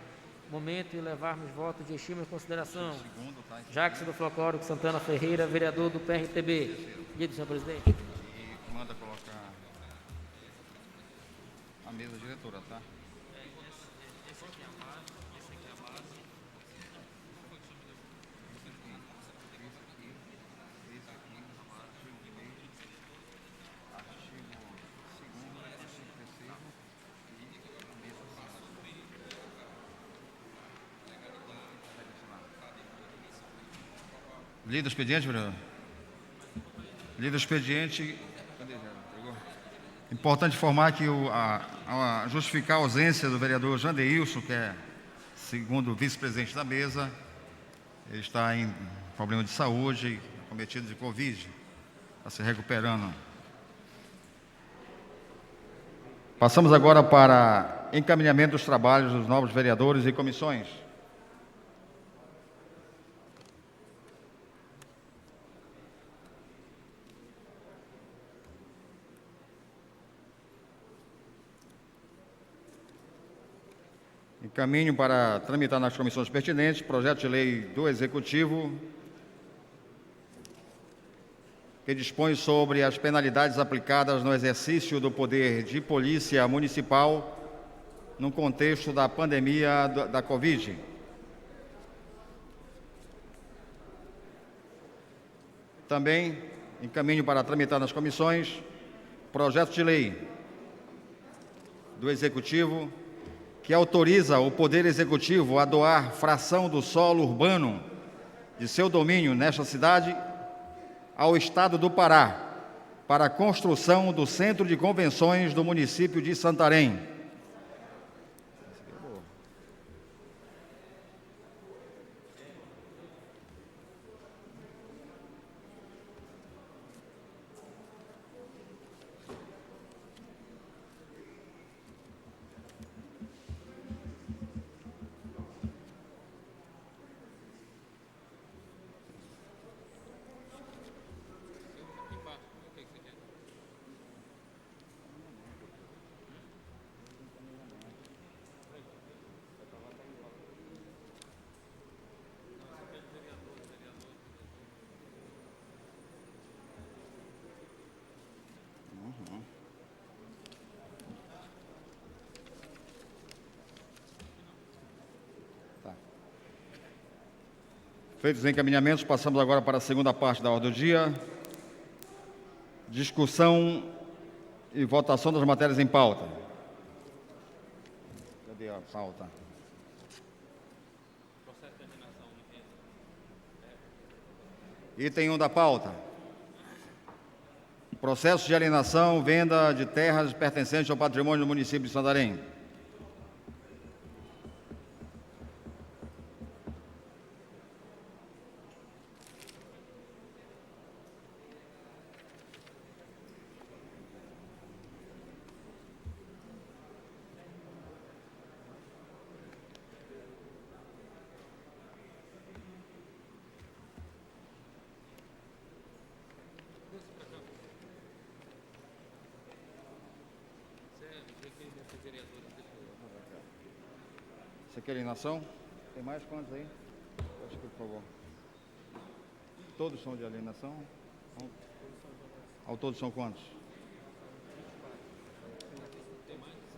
momento e levarmos votos de estima e consideração. Jacques do Folclore Santana Ferreira, vereador do PRTB. Diga, senhor presidente. E manda colocar a mesa diretora, tá? Lida o expediente, vereador. Lida o expediente. Cadê, pegou? Importante informar que justificar a ausência do vereador Jandeilson, que é segundo vice-presidente da mesa, ele está em problema de saúde, cometido de Covid, está se recuperando. Passamos agora para encaminhamento dos trabalhos dos novos vereadores e comissões. Encaminho para tramitar nas comissões pertinentes, projeto de lei do Executivo, que dispõe sobre as penalidades aplicadas no exercício do poder de polícia municipal no contexto da pandemia da Covid. Também encaminho para tramitar nas comissões, projeto de lei do Executivo, que autoriza o Poder Executivo a doar fração do solo urbano de seu domínio nesta cidade ao Estado do Pará para a construção do Centro de Convenções do município de Santarém. Feitos os encaminhamentos, passamos agora para a segunda parte da ordem do dia. Discussão e votação das matérias em pauta. Cadê a pauta? Item 1 da pauta. Processo de alienação, venda de terras pertencentes ao patrimônio do município de Santarém. Você quer alienação? Tem mais quantos aí? Pode, por favor. Todos são de alienação? Ao todo são quantos?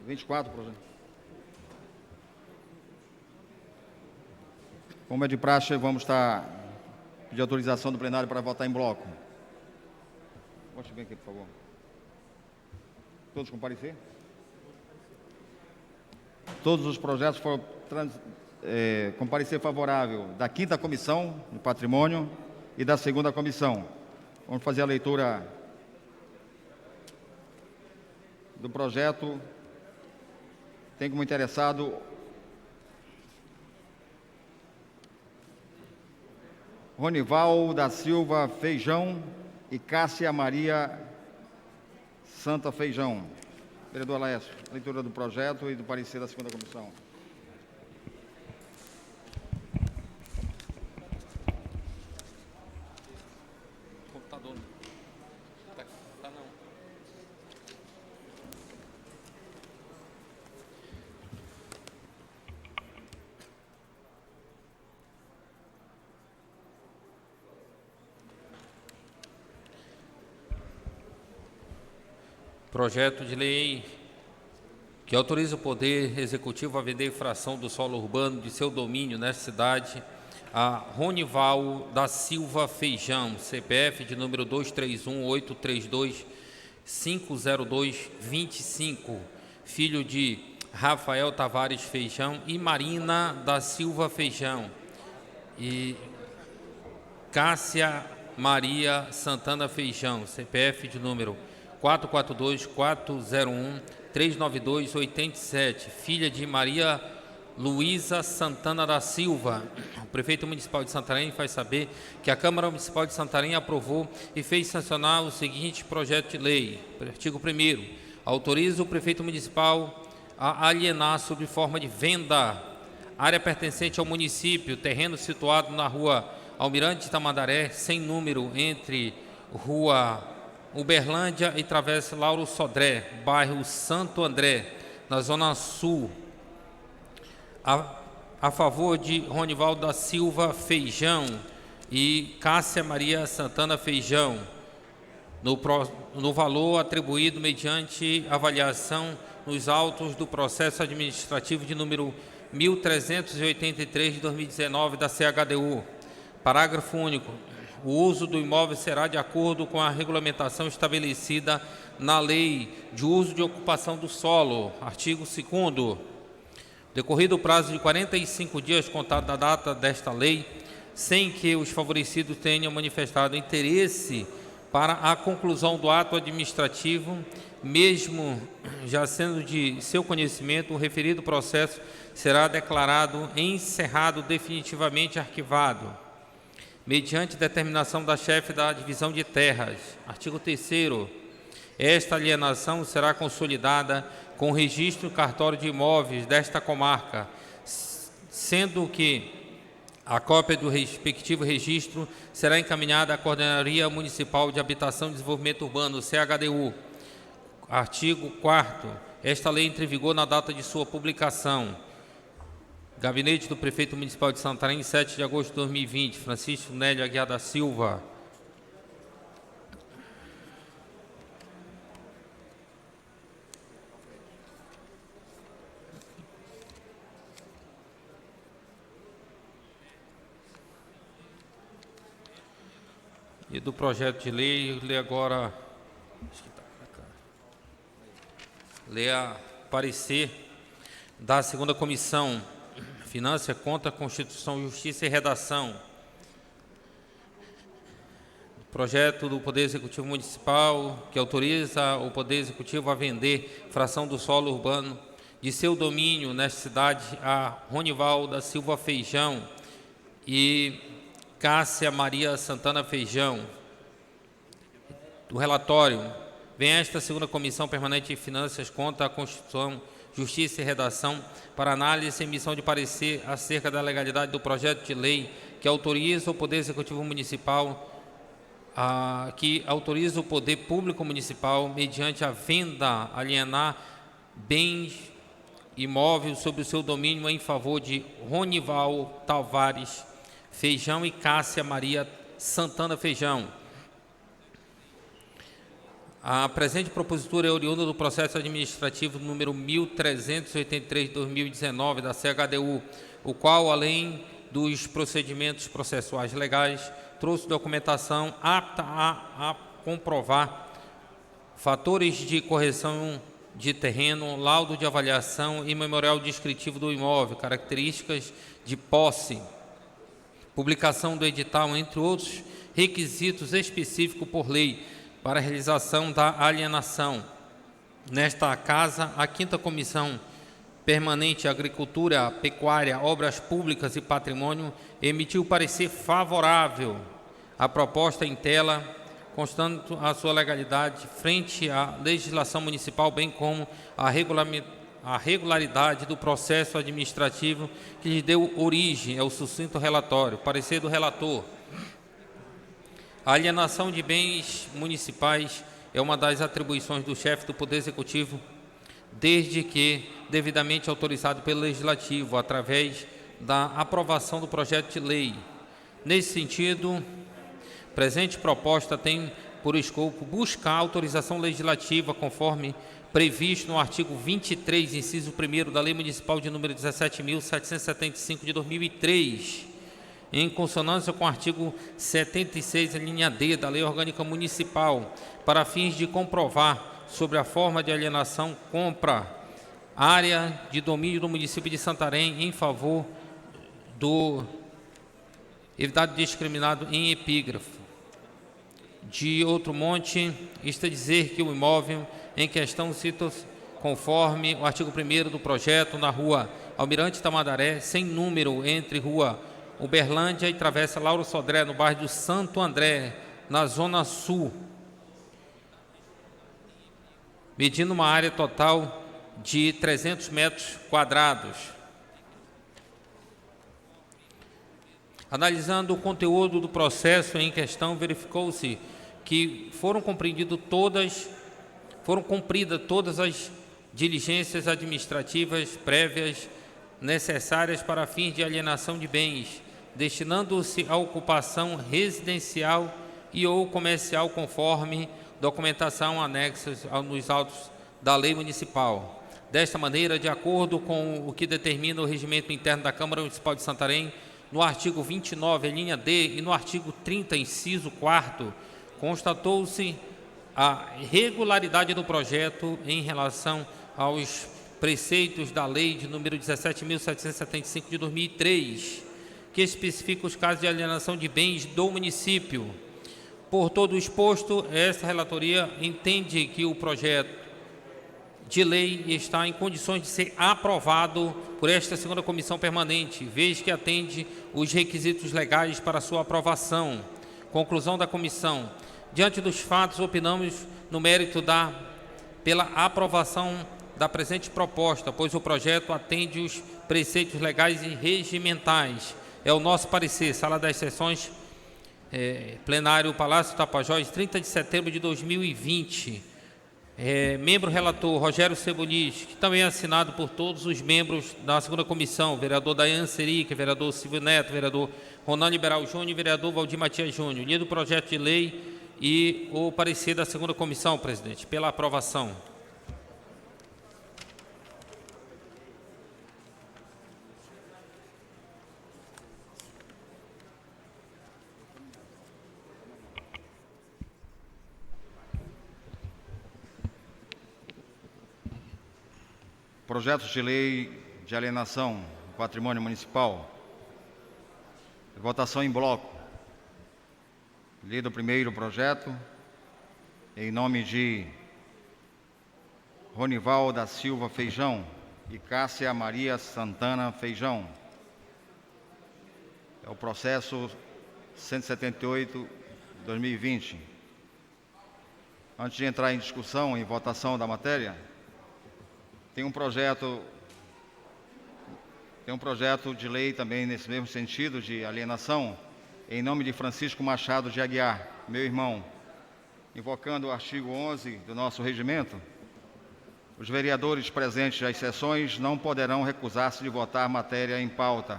24 projetos. Como é de praxe, vamos estar pedir autorização do plenário para votar em bloco. Mostre bem aqui, por favor. Todos comparecer? Todos os projetos foram comparecer favorável da 5ª Comissão do Patrimônio e da 2ª Comissão. Vamos fazer a leitura do projeto. Tem como interessado Ronival da Silva Feijão e Cássia Maria Santa Feijão. Vereador Laércio, leitura do projeto e do parecer da 2ª Comissão. Computador. Tá não. Projeto de lei que autoriza o Poder Executivo a vender fração do solo urbano de seu domínio nesta cidade a Ronival da Silva Feijão, CPF de número 231-832-50225, filho de Rafael Tavares Feijão e Marina da Silva Feijão, e Cássia Maria Santana Feijão, CPF de número 442-401-392-87, filha de Maria Luísa Santana da Silva. O prefeito municipal de Santarém faz saber que a Câmara Municipal de Santarém aprovou e fez sancionar o seguinte projeto de lei. Artigo 1º. Autoriza o prefeito municipal a alienar sob forma de venda área pertencente ao município, terreno situado na rua Almirante Tamandaré, sem número, entre rua Uberlândia e Travessa Lauro Sodré, bairro Santo André, na Zona Sul, a favor de Ronival da Silva Feijão e Cássia Maria Santana Feijão, no valor atribuído mediante avaliação nos autos do processo administrativo de número 1383 de 2019 da CHDU. Parágrafo único. O uso do imóvel será de acordo com a regulamentação estabelecida na Lei de Uso de Ocupação do Solo. Artigo 2º. Decorrido o prazo de 45 dias contado da data desta lei, sem que os favorecidos tenham manifestado interesse para a conclusão do ato administrativo, mesmo já sendo de seu conhecimento, o referido processo será declarado encerrado, definitivamente arquivado, mediante determinação da chefe da divisão de terras. Artigo 3º. Esta alienação será consolidada com o registro no cartório de imóveis desta comarca, sendo que a cópia do respectivo registro será encaminhada à Coordenadoria Municipal de Habitação e Desenvolvimento Urbano, CHDU. Artigo 4º. Esta lei entra em vigor na data de sua publicação. Gabinete do Prefeito Municipal de Santarém, 7 de agosto de 2020, Francisco Nélio Aguiar da Silva. E do projeto de lei, eu leio agora, leia parecer da 2ª Comissão, Finanças, Conta, Constituição, Justiça e Redação. Projeto do Poder Executivo Municipal que autoriza o Poder Executivo a vender fração do solo urbano de seu domínio nesta cidade a Ronival da Silva Feijão e Cássia Maria Santana Feijão. Do relatório, vem esta 2ª Comissão Permanente de Finanças, Conta, Constituição, Justiça e Redação para análise e emissão de parecer acerca da legalidade do projeto de lei que autoriza o Poder Executivo Municipal que autoriza o Poder Público Municipal, mediante a venda, alienar bens imóvel sobre o seu domínio em favor de Ronival Tavares Feijão e Cássia Maria Santana Feijão. A presente propositura é oriunda do processo administrativo número 1383 de 2019 da CHDU, o qual, além dos procedimentos processuais legais, trouxe documentação apta a comprovar fatores de correção de terreno, laudo de avaliação e memorial descritivo do imóvel, características de posse, publicação do edital, entre outros requisitos específicos por lei para a realização da alienação. Nesta casa, a 5ª Comissão Permanente Agricultura, Pecuária, Obras Públicas e Patrimônio emitiu parecer favorável à proposta em tela, constando a sua legalidade frente à legislação municipal, bem como a regularidade do processo administrativo que lhe deu origem ao sucinto relatório. Parecer do relator. A alienação de bens municipais é uma das atribuições do chefe do Poder Executivo, desde que devidamente autorizado pelo Legislativo, através da aprovação do projeto de lei. Nesse sentido, a presente proposta tem por escopo buscar autorização legislativa conforme previsto no artigo 23, inciso 1º da Lei Municipal de número 17.775 de 2003, em consonância com o artigo 76, linha D da Lei Orgânica Municipal, para fins de comprovar sobre a forma de alienação, compra, área de domínio do município de Santarém em favor do evitado discriminado em epígrafo. De outro monte, está dizer que o imóvel em questão cita-se conforme o artigo 1º do projeto na rua Almirante Tamandaré, sem número, entre rua Uberlândia e Travessa Lauro Sodré, no bairro do Santo André, na zona sul, medindo uma área total de 300 metros quadrados. Analisando o conteúdo do processo em questão, verificou-se que foram cumpridas todas as diligências administrativas prévias necessárias para fins de alienação de bens, destinando-se à ocupação residencial e ou comercial conforme documentação anexa nos autos da lei municipal. Desta maneira, de acordo com o que determina o regimento interno da Câmara Municipal de Santarém, no artigo 29, linha D, e no artigo 30, inciso 4º, constatou-se a regularidade do projeto em relação aos preceitos da lei de número 17.775 de 2003, que especifica os casos de alienação de bens do município. Por todo o exposto, esta relatoria entende que o projeto de lei está em condições de ser aprovado por esta 2ª Comissão Permanente, vez que atende os requisitos legais para sua aprovação. Conclusão da comissão. Diante dos fatos, opinamos no mérito pela aprovação da presente proposta, pois o projeto atende os preceitos legais e regimentais. É o nosso parecer. Sala das Sessões, plenário Palácio Tapajós, 30 de setembro de 2020. Membro relator Rogério Cebolis, que também é assinado por todos os membros da 2ª Comissão, vereador Dayan Serique, vereador Silvio Neto, vereador Ronan Liberal Júnior e vereador Valdir Matias Júnior. Lido o projeto de lei e o parecer da 2ª Comissão, presidente, pela aprovação. Projetos de lei de alienação do patrimônio municipal. Votação em bloco. Lido o primeiro projeto, em nome de Ronival da Silva Feijão e Cássia Maria Santana Feijão. É o processo 178/2020. Antes de entrar em discussão e votação da matéria, tem um projeto de lei também nesse mesmo sentido de alienação, em nome de Francisco Machado de Aguiar, meu irmão, invocando o artigo 11 do nosso regimento, Os vereadores presentes às sessões não poderão recusar-se de votar matéria em pauta,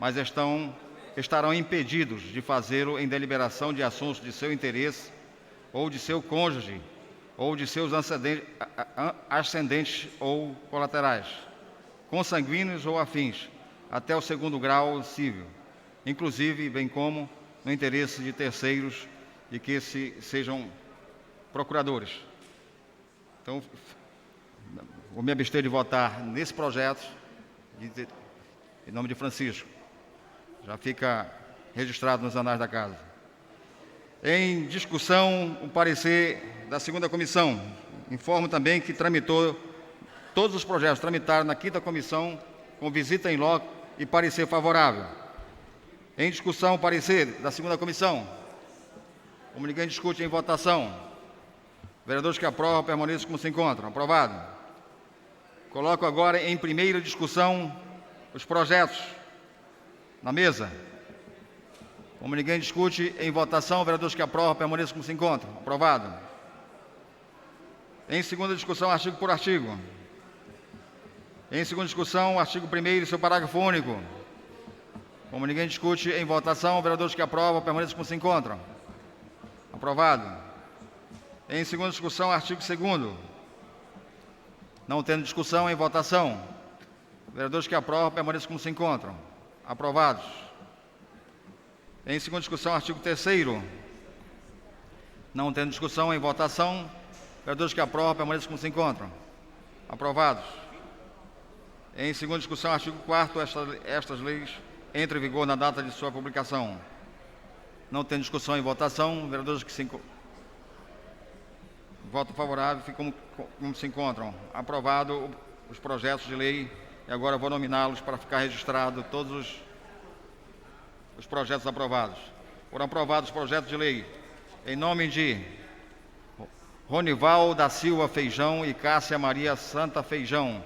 mas estarão impedidos de fazê-lo em deliberação de assuntos de seu interesse ou de seu cônjuge ou de seus ascendentes ou colaterais, consanguíneos ou afins, até o segundo grau civil, inclusive, bem como no interesse de terceiros e que sejam procuradores. Então, vou me abster de votar nesse projeto, em nome de Francisco. Já fica registrado nos anais da Casa. Em discussão, o parecer da segunda comissão. Informo também que todos os projetos tramitaram na quinta comissão com visita em loco e parecer favorável. Em discussão, o parecer da segunda comissão. Como ninguém discute, em votação. Vereadores que aprovam, permaneçam como se encontram. Aprovado. Coloco agora em primeira discussão os projetos na mesa. Como ninguém discute, em votação, vereadores que aprovam, permaneçam como se encontram. Aprovado. Em segunda discussão, artigo por artigo. Em segunda discussão, artigo 1º e seu parágrafo único. Como ninguém discute, em votação, vereadores que aprovam, permaneçam como se encontram. Aprovado. Em segunda discussão, artigo 2º. Não tendo discussão, em votação, vereadores que aprovam, permaneçam como se encontram. Aprovados. Em segunda discussão, artigo 3º. Não tendo discussão, em votação, vereadores que aprovam, permaneçam como se encontram. Aprovados. Em segunda discussão, artigo 4º, estas leis entram em vigor na data de sua publicação. Não tendo discussão, em votação, vereadores que voto favorável, ficam como se encontram. Aprovado os projetos de lei. E agora vou nominá-los para ficar registrado todos os projetos aprovados. Foram aprovados os projetos de lei em nome de Ronival da Silva Feijão e Cássia Maria Santa Feijão.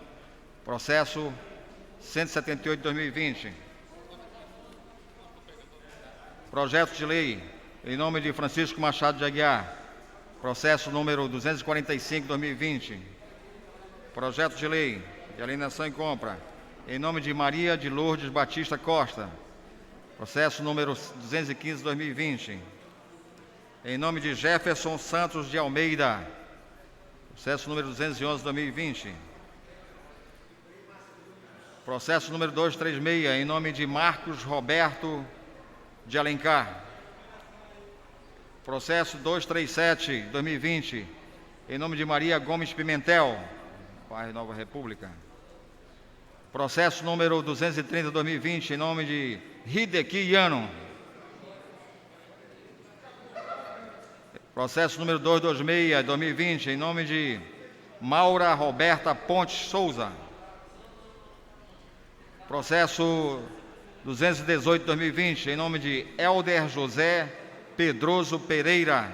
Processo 178 de 2020. Projeto de lei em nome de Francisco Machado de Aguiar. Processo número 245 de 2020. Projeto de lei de alienação e compra em nome de Maria de Lourdes Batista Costa. Processo número 215 de 2020. Em nome de Jefferson Santos de Almeida. Processo número 211 de 2020. Processo número 236, em nome de Marcos Roberto de Alencar. Processo 237, 2020, em nome de Maria Gomes Pimentel, bairro Nova República. Processo número 230, 2020, em nome de Hideki Yano. Processo número 226, 2020, em nome de Maura Roberta Pontes Souza. Processo 218, 2020, em nome de Helder José Pedroso Pereira.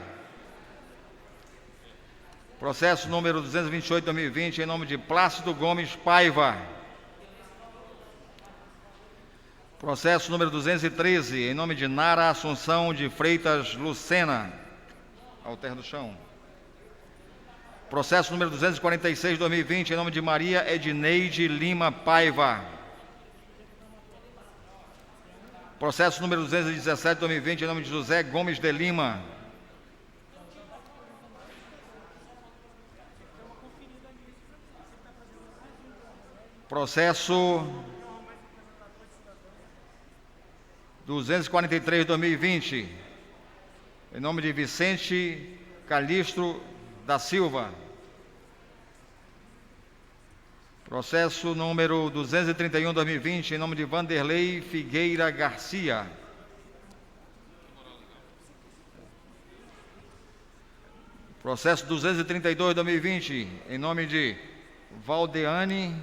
Processo número 228, 2020, em nome de Plácido Gomes Paiva. Processo número 213, em nome de Nara Assunção de Freitas Lucena. Alter do chão. Processo número 246, 2020, em nome de Maria Edneide Lima Paiva. Processo número 217, 2020, em nome de José Gomes de Lima. Processo 243, 2020, em nome de Vicente Calixto da Silva. Processo número 231, 2020, em nome de Vanderlei Figueira Garcia. Processo 232, 2020, em nome de Valdeane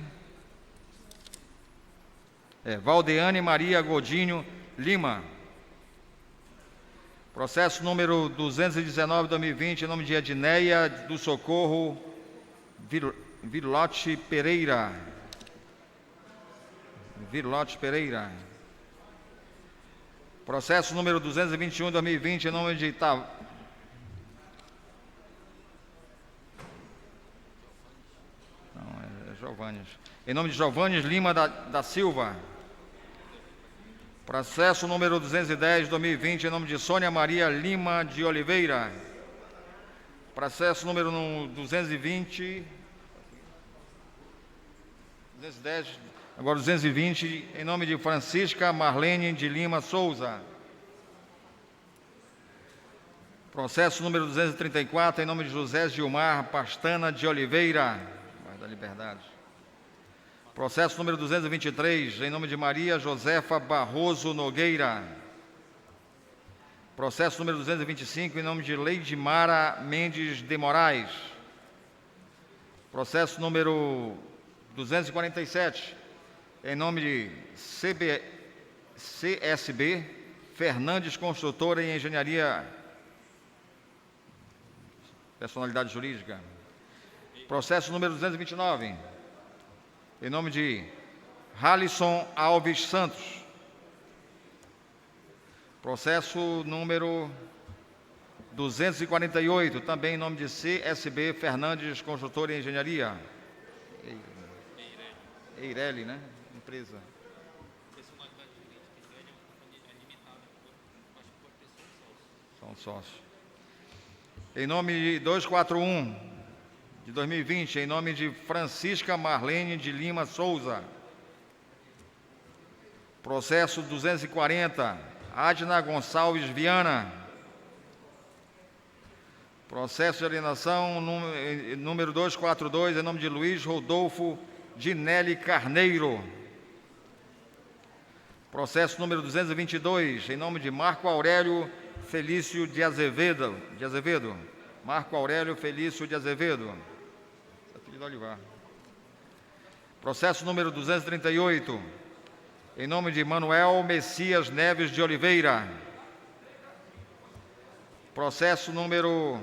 Maria Godinho Lima. Processo número 219, 2020, em nome de Edneia do Socorro Vilote Pereira. Processo número 221, 2020, em nome de Giovannes. Em nome de Giovannes Lima da Silva. Processo número 210, 2020, em nome de Sônia Maria Lima de Oliveira. Processo número 220, 210, agora 220, em nome de Francisca Marlene de Lima Souza. Processo número 234, em nome de José Gilmar Pastana de Oliveira, da Liberdade. Processo número 223, em nome de Maria Josefa Barroso Nogueira. Processo número 225, em nome de Leide Mara Mendes de Moraes. Processo número 247, em nome de CSB Fernandes Construtora e Engenharia, personalidade jurídica. Processo número 229, em nome de Halisson Alves Santos. Processo número 248, também em nome de CSB Fernandes Construtora e Engenharia. Eireli, né? Empresa. São sócios. Em nome de 241 de 2020, em nome de Francisca Marlene de Lima Souza. Processo 240, Adna Gonçalves Viana. Processo de alienação número 242, em nome de Luiz Rodolfo Dinelli Carneiro. Processo número 222, em nome de Marco Aurélio Felício de Azevedo. Marco Aurélio Felício de Azevedo. Filho do Olivar. Processo número 238, em nome de Manuel Messias Neves de Oliveira. Processo número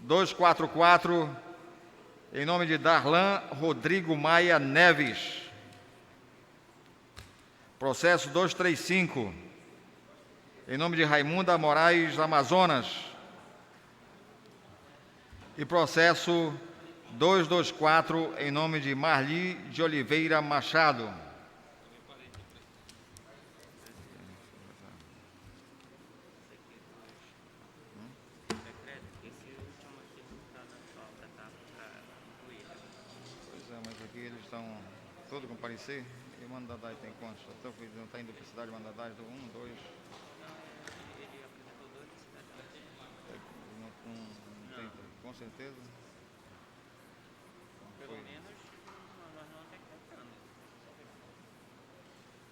244, em nome de Darlan Rodrigo Maia Neves. Processo 235, em nome de Raimunda Moraes Amazonas. E processo 224, em nome de Marli de Oliveira Machado. Todo comparecer, e o Mandadai tem quantos? Estou não está em duplicidade, Mandadai do 1, 2. Não tem, com certeza. Pelo menos nós não decretamos.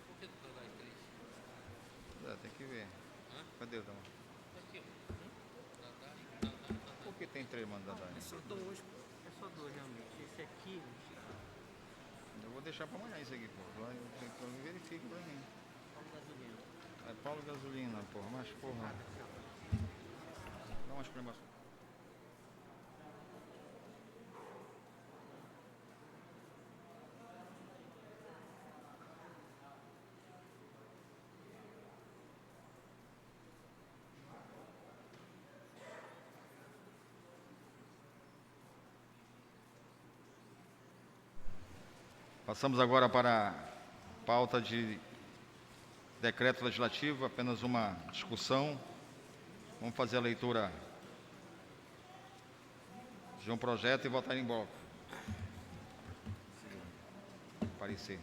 Por que tu dá 3? Tem que ver. Cadê o Dama? Por que tem 3 Mandadai? É só 2, realmente. Esse aqui. Eu vou deixar para amanhã isso aqui, pô. Verifique para mim. Paulo Gasolina. É Paulo Gasolina, porra. Mas, porra. Dá uma exclamação. Passamos agora para a pauta de decreto legislativo, apenas uma discussão. Vamos fazer a leitura de um projeto e votar em bloco. Parecer.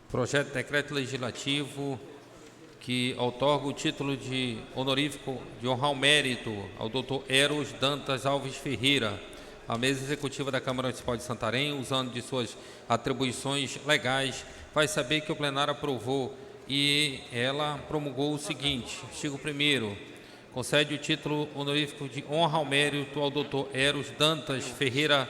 Projeto de decreto legislativo que outorga o título de honorífico de honrar o mérito ao Dr. Eros Dantas Alves Ferreira, a mesa executiva da Câmara Municipal de Santarém, usando de suas atribuições legais, vai saber que o plenário aprovou e ela promulgou o seguinte: artigo 1º, concede o título honorífico de honra ao mérito ao Dr. Eros Dantas Ferreira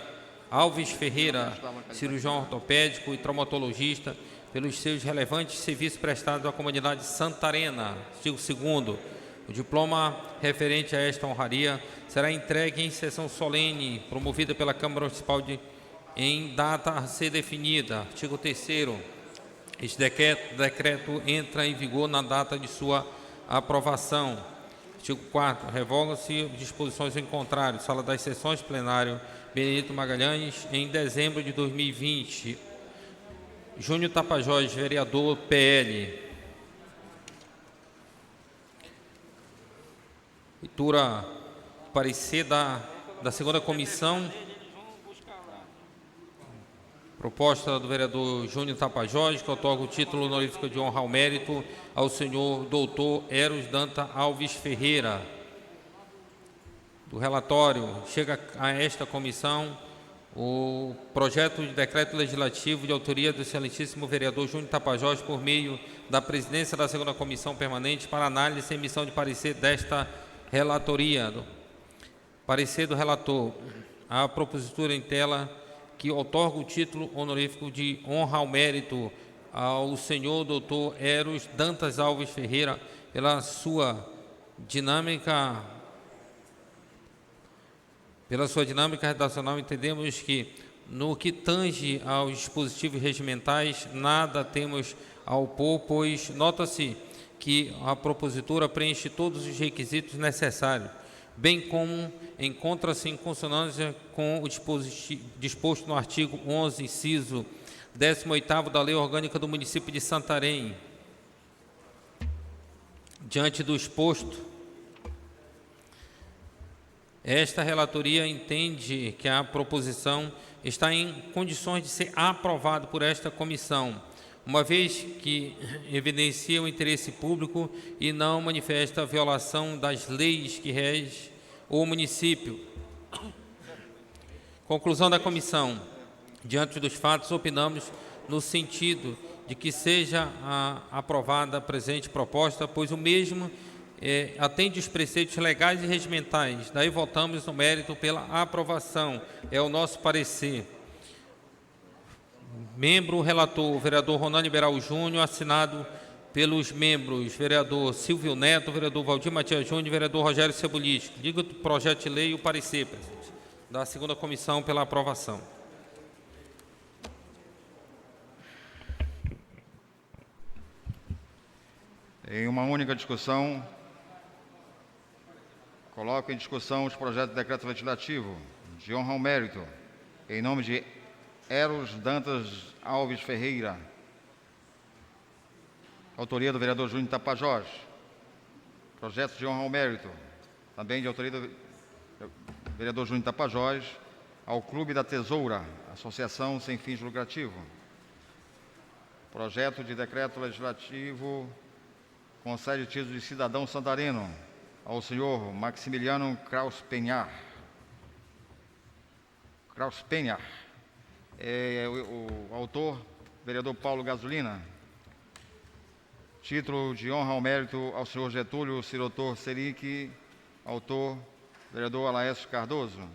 Alves Ferreira, cirurgião ortopédico e traumatologista, pelos seus relevantes serviços prestados à comunidade santarena. Artigo 2º, o diploma referente a esta honraria será entregue em sessão solene, promovida pela Câmara Municipal em data a ser definida. Artigo 3º, este decreto entra em vigor na data de sua aprovação. Artigo 4º, revogam-se disposições em contrário. Sala das Sessões, plenário Benedito Magalhães, em dezembro de 2020. Júnior Tapajós, vereador, PL. Leitura parecer da segunda comissão. Proposta do vereador Júnior Tapajós, que otorga o título honorífico de honra ao mérito ao senhor doutor Eros Danta Alves Ferreira. Do relatório, chega a esta comissão o projeto de decreto legislativo de autoria do excelentíssimo vereador Júnior Tapajós, por meio da presidência da segunda comissão permanente, para análise e emissão de parecer desta relatoria. Parecer do relator. A propositura em tela que outorga o título honorífico de honra ao mérito ao senhor doutor Eros Dantas Alves Ferreira pela sua dinâmica redacional. Entendemos que, no que tange aos dispositivos regimentais, nada temos a opor, pois nota-se que a propositura preenche todos os requisitos necessários, bem como encontra-se em consonância com o disposto no artigo 11, inciso 18º da Lei Orgânica do Município de Santarém. Diante do exposto, esta relatoria entende que a proposição está em condições de ser aprovada por esta comissão, uma vez que evidencia o interesse público e não manifesta a violação das leis que regem o município. Conclusão da comissão. Diante dos fatos, opinamos no sentido de que seja aprovada a presente proposta, pois o mesmo atende os preceitos legais e regimentais. Daí votamos no mérito pela aprovação. É o nosso parecer. Membro relator, vereador Ronaldo Liberal Júnior, assinado pelos membros vereador Silvio Neto, vereador Valdir Matias Júnior e vereador Rogério Cebolis. Ligo do projeto de lei e o parecer, presidente, da segunda comissão pela aprovação. Em uma única discussão, coloco em discussão os projetos de decreto legislativo de honra ao mérito, em nome de Eros Dantas Alves Ferreira, autoria do vereador Júnior Tapajós. Projetos de honra ao mérito, também de autoria do vereador Júnior Tapajós, ao Clube da Tesoura, associação sem fins lucrativos. Projeto de decreto legislativo concede título de cidadão santareno ao senhor Maximiliano Kraus Penhar. O autor, vereador Paulo Gasolina. Título de honra ao mérito ao senhor Getúlio Sirotor Seric, autor, vereador Alaésio Cardoso.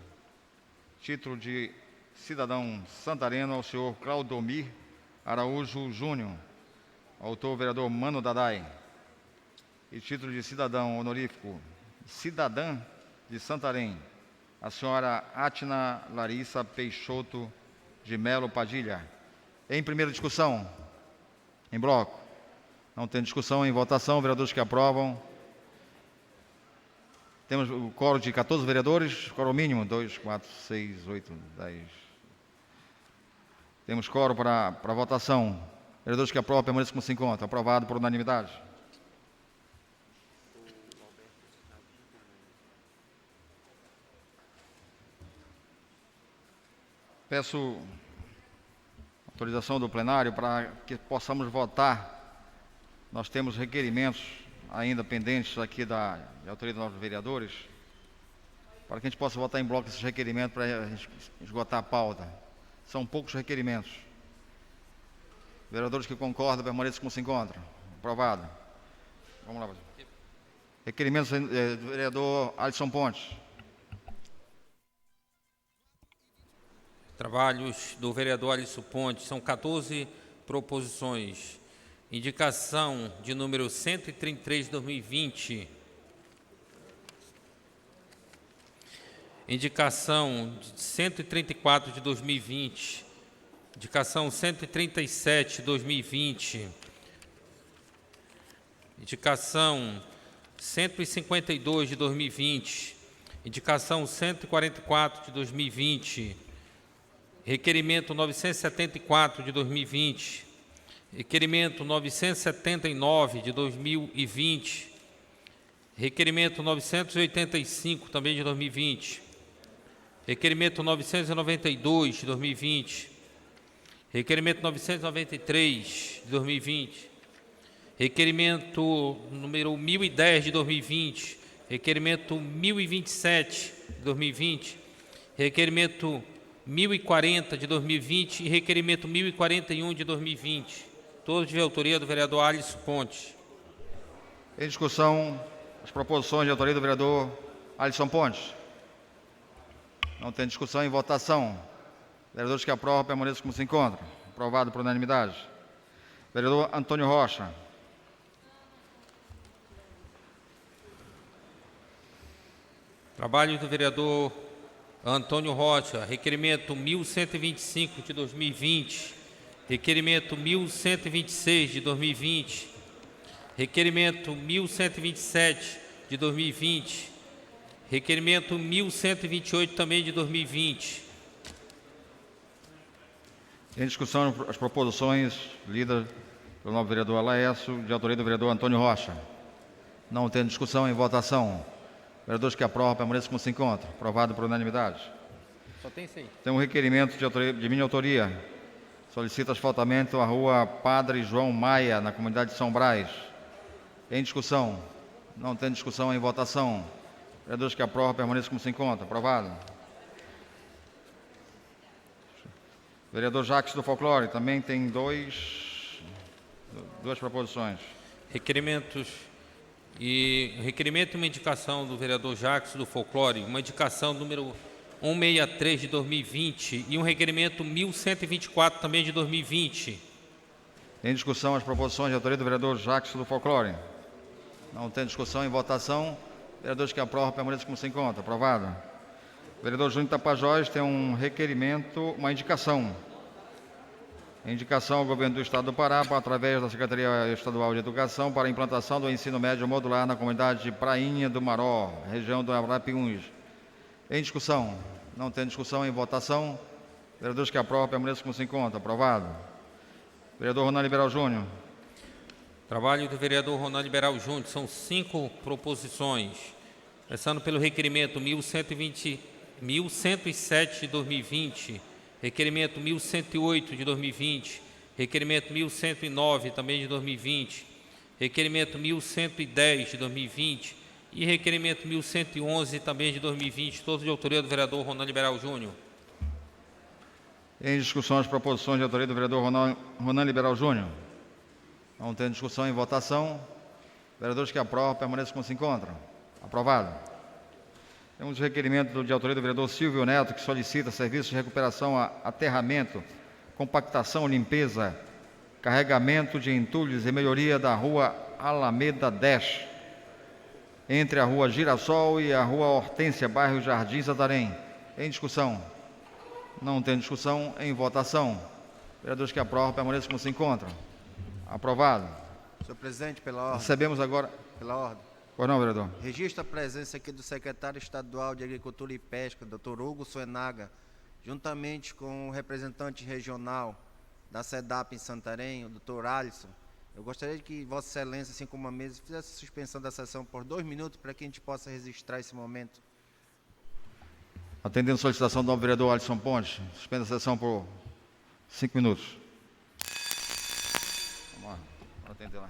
Título de cidadão santareno ao senhor Claudomir Araújo Júnior, autor, vereador Mano Dadai. E título de cidadão honorífico, cidadã de Santarém, a senhora Atna Larissa Peixoto de Melo Padilha. Em primeira discussão, em bloco. Não tem discussão, em votação, vereadores que aprovam. Temos o quórum de 14 vereadores, quórum mínimo, 2, 4, 6, 8, 10. Temos quórum para votação. Vereadores que aprovam, permaneçam como se encontram. Aprovado por unanimidade. Peço autorização do plenário para que possamos votar. Nós temos requerimentos ainda pendentes aqui de autoria dos nossos vereadores, para que a gente possa votar em bloco esses requerimentos para esgotar a pauta. São poucos requerimentos. Vereadores que concordam, permaneçam como se encontram. Aprovado. Vamos lá. Requerimentos do vereador Alisson Pontes. Trabalhos do vereador Alisson Pontes, são 14 proposições. Indicação de número 133 de 2020. Indicação de 134 de 2020. Indicação 137 de 2020. Indicação 152 de 2020, indicação 144 de 2020, requerimento 974 de 2020, requerimento 979 de 2020, requerimento 985 também de 2020, requerimento 992 de 2020, requerimento 993 de 2020, requerimento número 1010 de 2020, requerimento 1027 de 2020, requerimento 1040 de 2020 e requerimento 1041 de 2020, todos de autoria do vereador Alisson Pontes. Em discussão, as proposições de autoria do vereador Alisson Pontes. Não tem discussão, em votação. Vereadores que aprovam, permaneçam como se encontram. Aprovado por unanimidade. Vereador Antônio Rocha. Trabalho do vereador Antônio Rocha, requerimento 1125 de 2020, requerimento 1126 de 2020, requerimento 1127 de 2020, requerimento 1128 também de 2020. Em discussão, as proposições lidas pelo novo vereador Laércio, de autoria do vereador Antônio Rocha. Não tendo discussão, em votação. Vereadores que aprovam, permaneçam como se encontram. Aprovado por unanimidade. Só tem 100. Tem um requerimento de minha autoria. Solicita asfaltamento à rua Padre João Maia, na comunidade de São Brás. Em discussão. Não tendo discussão, em votação. Vereadores que aprovam, permaneçam como se encontram. Aprovado. Vereador Jacques do Folclore, também tem duas proposições. Requerimento e uma indicação do vereador Jacques do Folclore, uma indicação número 163 de 2020 e um requerimento 1124 também de 2020. Em discussão, as proposições de autoria do vereador Jacques do Folclore. Não tem discussão, em votação. Vereadores que aprovam, permaneçam como se encontra. Aprovado. Vereador Júnior Tapajós tem um requerimento, uma indicação. Indicação ao Governo do Estado do Pará, através da Secretaria Estadual de Educação, para a implantação do ensino médio modular na comunidade de Prainha do Maró, região do Arapiuns. Em discussão. Não tem discussão, em votação. Vereadores que aprovam, permaneçam como se encontra. Aprovado. Vereador Ronan Liberal Júnior. Trabalho do vereador Ronan Liberal Júnior, são 5 proposições. Começando pelo requerimento 1107 de 2020, requerimento 1108 de 2020, requerimento 1109 também de 2020, requerimento 1110 de 2020 e requerimento 1111 também de 2020, todos de autoria do vereador Ronan Liberal Júnior. Em discussão, as proposições de autoria do vereador Ronan Liberal Júnior. Não tendo discussão, em votação. Vereadores que aprovam, permaneçam como se encontram. Aprovado. Temos o requerimento de autoria do vereador Silvio Neto, que solicita serviços de recuperação, aterramento, compactação, limpeza, carregamento de entulhos e melhoria da rua Alameda 10, entre a rua Girassol e a rua Hortência, bairro Jardim Santarém. Em discussão. Não tem discussão, em votação. Vereadores que aprovam, permaneçam como se encontram. Aprovado. Senhor presidente, pela ordem. Recebemos agora... Pela ordem. Pois não, vereador. Registro a presença aqui do secretário estadual de Agricultura e Pesca, Dr. Hugo Suenaga, juntamente com o representante regional da SEDAP em Santarém, o Dr. Alisson. Eu gostaria de que Vossa Excelência, assim como a mesa, fizesse a suspensão da sessão por 2 minutos para que a gente possa registrar esse momento. Atendendo a solicitação do novo vereador Alisson Pontes, suspenda a sessão por 5 minutos. Vamos lá, vamos atender lá.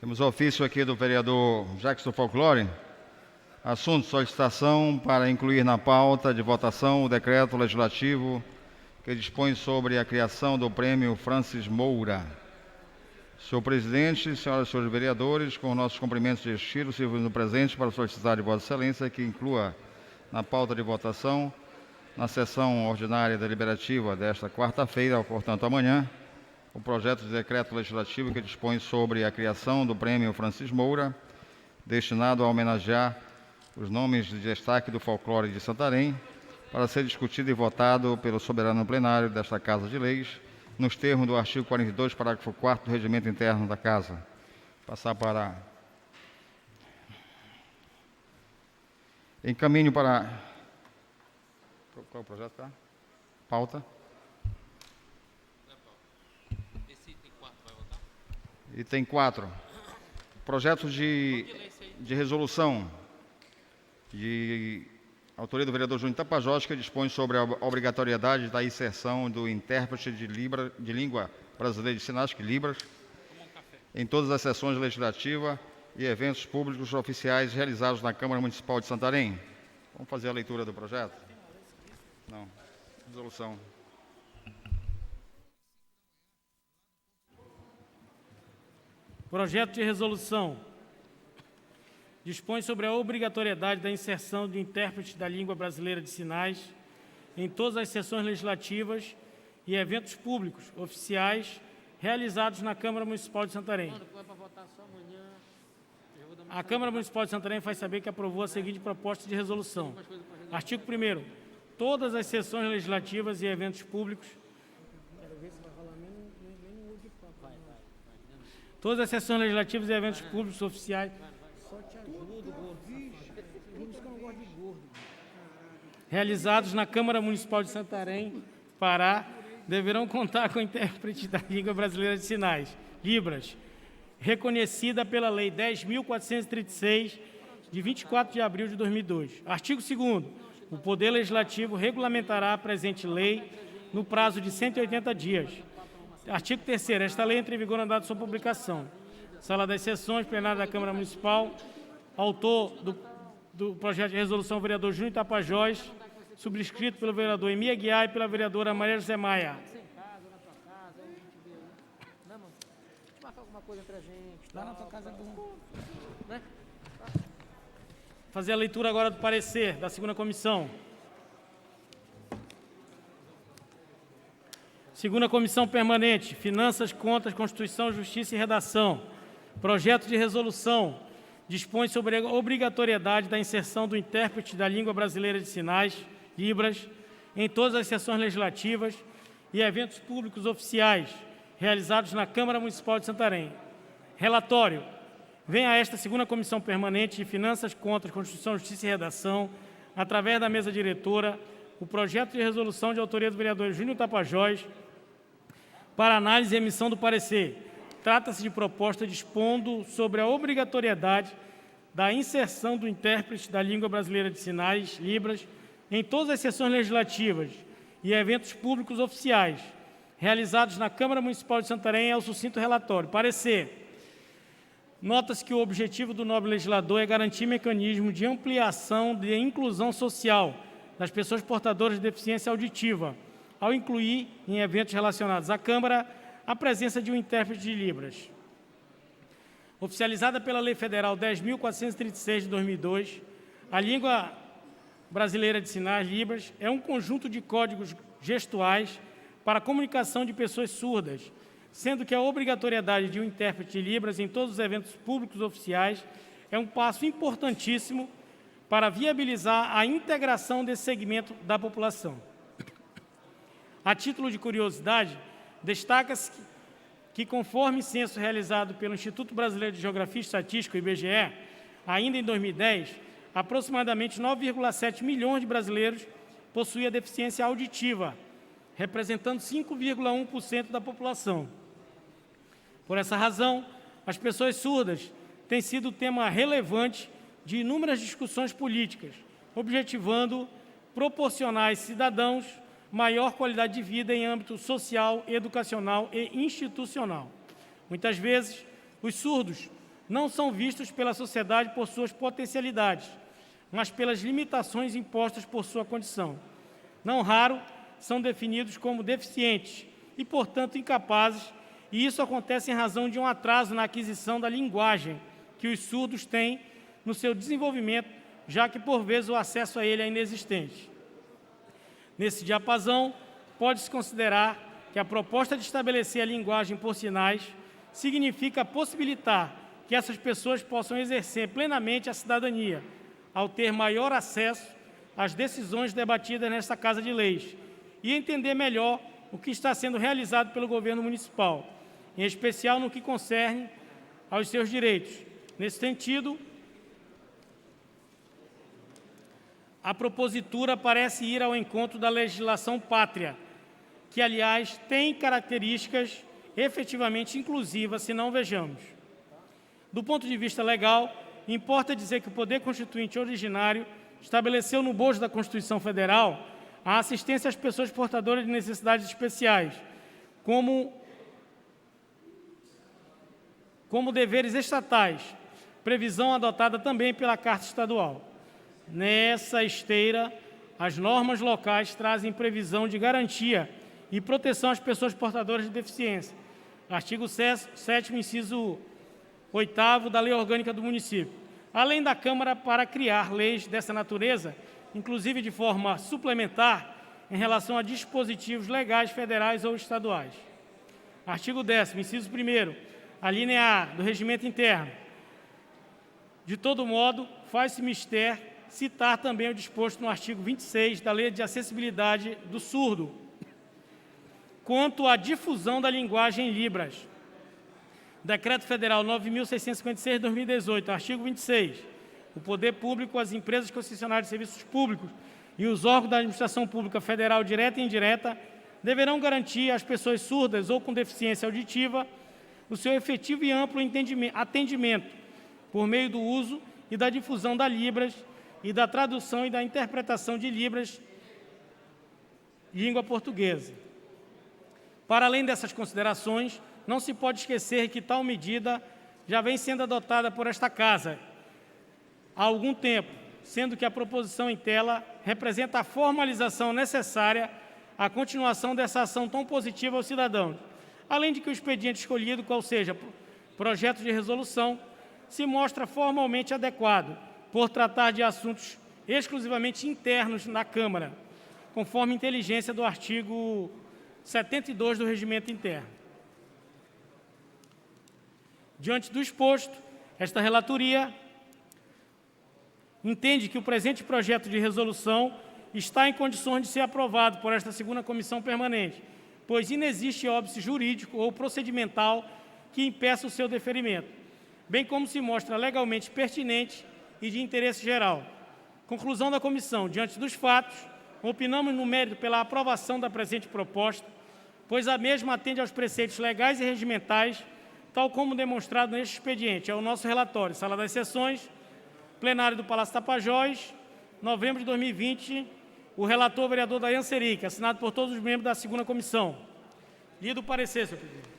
Temos o ofício aqui do vereador Jacques do Folclore. Assunto: solicitação para incluir na pauta de votação o decreto legislativo que dispõe sobre a criação do Prêmio Francis Moura. Senhor presidente, senhoras e senhores vereadores, com nossos cumprimentos de estilo, sirvo no presente para solicitar de Vossa Excelência que inclua na pauta de votação, na sessão ordinária deliberativa desta quarta-feira, portanto amanhã, o projeto de decreto legislativo que dispõe sobre a criação do Prêmio Francis Moura, destinado a homenagear os nomes de destaque do folclore de Santarém, para ser discutido e votado pelo soberano plenário desta Casa de Leis, nos termos do artigo 42, parágrafo 4º do Regimento Interno da Casa. Passar para... Encaminho para... Qual é o projeto? Tá? Pauta. Item 4. Projeto de resolução de autoria do vereador Júnior Tapajós, que dispõe sobre a obrigatoriedade da inserção do intérprete de língua brasileira de sinais, Libras, em todas as sessões legislativas e eventos públicos oficiais realizados na Câmara Municipal de Santarém. Vamos fazer a leitura do projeto? Não. Resolução. Projeto de resolução dispõe sobre a obrigatoriedade da inserção do intérprete da língua brasileira de sinais em todas as sessões legislativas e eventos públicos oficiais realizados na Câmara Municipal de Santarém. A Câmara Municipal de Santarém faz saber que aprovou a seguinte proposta de resolução. Artigo 1º. Todas as sessões legislativas e eventos públicos... Todas as sessões legislativas e eventos públicos oficiais... realizados na Câmara Municipal de Santarém, Pará, deverão contar com o intérprete da língua brasileira de sinais, Libras, reconhecida pela Lei 10.436, de 24 de abril de 2002. Artigo 2º. O Poder Legislativo regulamentará a presente lei no prazo de 180 dias. Artigo 3º. Esta lei entra em vigor na data de sua publicação. Sala das Sessões, plenária da Câmara Municipal. Autor do projeto de resolução, o vereador Júnior Tapajós, subscrito pelo vereador Emília Aguiar e pela vereadora Maria José Maia. Marca alguma coisa entre a gente. Lá na tua casa é bom. Né? Fazer a leitura agora do parecer da segunda comissão. Segunda Comissão Permanente, Finanças, Contas, Constituição, Justiça e Redação. Projeto de resolução dispõe sobre a obrigatoriedade da inserção do intérprete da língua brasileira de sinais, Libras, em todas as sessões legislativas e eventos públicos oficiais realizados na Câmara Municipal de Santarém. Relatório. Vem a esta segunda Comissão Permanente de Finanças, Contas, Constituição, Justiça e Redação, através da mesa diretora, o projeto de resolução de autoria do vereador Júnior Tapajós, para análise e emissão do parecer. Trata-se de proposta dispondo sobre a obrigatoriedade da inserção do intérprete da língua brasileira de sinais, Libras, em todas as sessões legislativas e eventos públicos oficiais realizados na Câmara Municipal de Santarém. É o sucinto relatório. Parecer. Nota-se que o objetivo do nobre legislador é garantir mecanismo de ampliação e inclusão social das pessoas portadoras de deficiência auditiva, ao incluir em eventos relacionados à Câmara a presença de um intérprete de Libras. Oficializada pela Lei Federal 10.436 de 2002, a língua brasileira de sinais, Libras, é um conjunto de códigos gestuais para a comunicação de pessoas surdas, sendo que a obrigatoriedade de um intérprete de Libras em todos os eventos públicos oficiais é um passo importantíssimo para viabilizar a integração desse segmento da população. A título de curiosidade, destaca-se que, conforme censo realizado pelo Instituto Brasileiro de Geografia e Estatística, o IBGE, ainda em 2010, aproximadamente 9,7 milhões de brasileiros possuíam deficiência auditiva, representando 5,1% da população. Por essa razão, as pessoas surdas têm sido tema relevante de inúmeras discussões políticas, objetivando proporcionar aos cidadãos maior qualidade de vida em âmbito social, educacional e institucional. Muitas vezes, os surdos não são vistos pela sociedade por suas potencialidades, mas pelas limitações impostas por sua condição. Não raro, são definidos como deficientes e, portanto, incapazes, e isso acontece em razão de um atraso na aquisição da linguagem que os surdos têm no seu desenvolvimento, já que, por vezes, o acesso a ele é inexistente. Nesse diapasão, pode-se considerar que a proposta de estabelecer a linguagem por sinais significa possibilitar que essas pessoas possam exercer plenamente a cidadania, ao ter maior acesso às decisões debatidas nesta Casa de Leis e entender melhor o que está sendo realizado pelo governo municipal, em especial no que concerne aos seus direitos. Nesse sentido, a propositura parece ir ao encontro da legislação pátria, que, aliás, tem características efetivamente inclusivas, se não vejamos. Do ponto de vista legal, importa dizer que o Poder Constituinte originário estabeleceu no bojo da Constituição Federal a assistência às pessoas portadoras de necessidades especiais, como deveres estatais, previsão adotada também pela Carta Estadual. Nessa esteira, as normas locais trazem previsão de garantia e proteção às pessoas portadoras de deficiência. Artigo 7º, inciso 8º da Lei Orgânica do Município. Além da Câmara para criar leis dessa natureza, inclusive de forma suplementar, em relação a dispositivos legais federais ou estaduais. Artigo 10º, inciso 1º, a linha A do Regimento Interno. De todo modo, faz-se mister citar também o disposto no artigo 26 da Lei de Acessibilidade do Surdo, quanto à difusão da linguagem em Libras. Decreto Federal 9.656, 2018, artigo 26. O poder público, as empresas concessionárias de serviços públicos e os órgãos da administração pública federal direta e indireta deverão garantir às pessoas surdas ou com deficiência auditiva o seu efetivo e amplo atendimento por meio do uso e da difusão da Libras e da tradução e da interpretação de Libras, língua portuguesa. Para além dessas considerações, não se pode esquecer que tal medida já vem sendo adotada por esta Casa há algum tempo, sendo que a proposição em tela representa a formalização necessária à continuação dessa ação tão positiva aos cidadãos, além de que o expediente escolhido, qual seja projeto de resolução, se mostra formalmente adequado, por tratar de assuntos exclusivamente internos na Câmara, conforme inteligência do artigo 72 do Regimento Interno. Diante do exposto, esta relatoria entende que o presente projeto de resolução está em condições de ser aprovado por esta segunda comissão permanente, pois inexiste óbice jurídico ou procedimental que impeça o seu deferimento, bem como se mostra legalmente pertinente e de interesse geral. Conclusão da comissão. Diante dos fatos, opinamos no mérito pela aprovação da presente proposta, pois a mesma atende aos preceitos legais e regimentais, tal como demonstrado neste expediente. É o nosso relatório. Sala das Sessões, plenário do Palácio Tapajós, novembro de 2020, o relator, vereador Dayan Seric, assinado por todos os membros da segunda comissão. Lido o parecer, senhor presidente.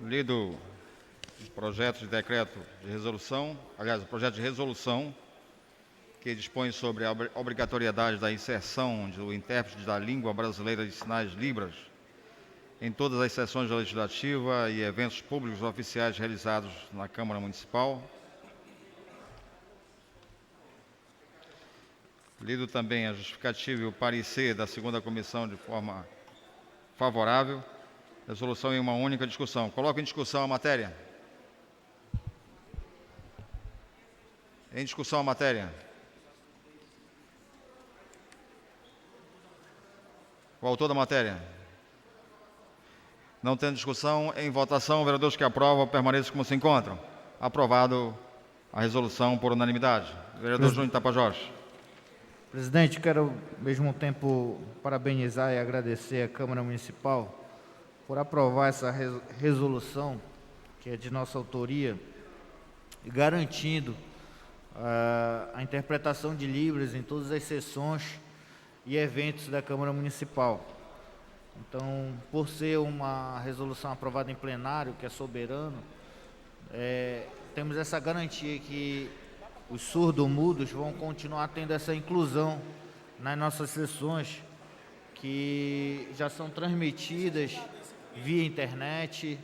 Lido os projetos de decreto de resolução, aliás, o projeto de resolução que dispõe sobre a obrigatoriedade da inserção do intérprete da língua brasileira de sinais Libras em todas as sessões legislativas e eventos públicos oficiais realizados na Câmara Municipal. Lido também a justificativa e o parecer da segunda comissão de forma favorável. Resolução em uma única discussão. Coloco em discussão a matéria. Em discussão a matéria. O autor da matéria. Não tendo discussão, em votação, vereadores que aprovam, permaneçam como se encontram. Aprovado a resolução por unanimidade. Vereador Júnior Tapajós. Presidente, quero, ao mesmo tempo, parabenizar e agradecer à Câmara Municipal por aprovar essa resolução, que é de nossa autoria, e garantindo a interpretação de Libras em todas as sessões e eventos da Câmara Municipal. Então, por ser uma resolução aprovada em plenário, que é soberano, temos essa garantia que os surdo-mudos vão continuar tendo essa inclusão nas nossas sessões, que já são transmitidas via internet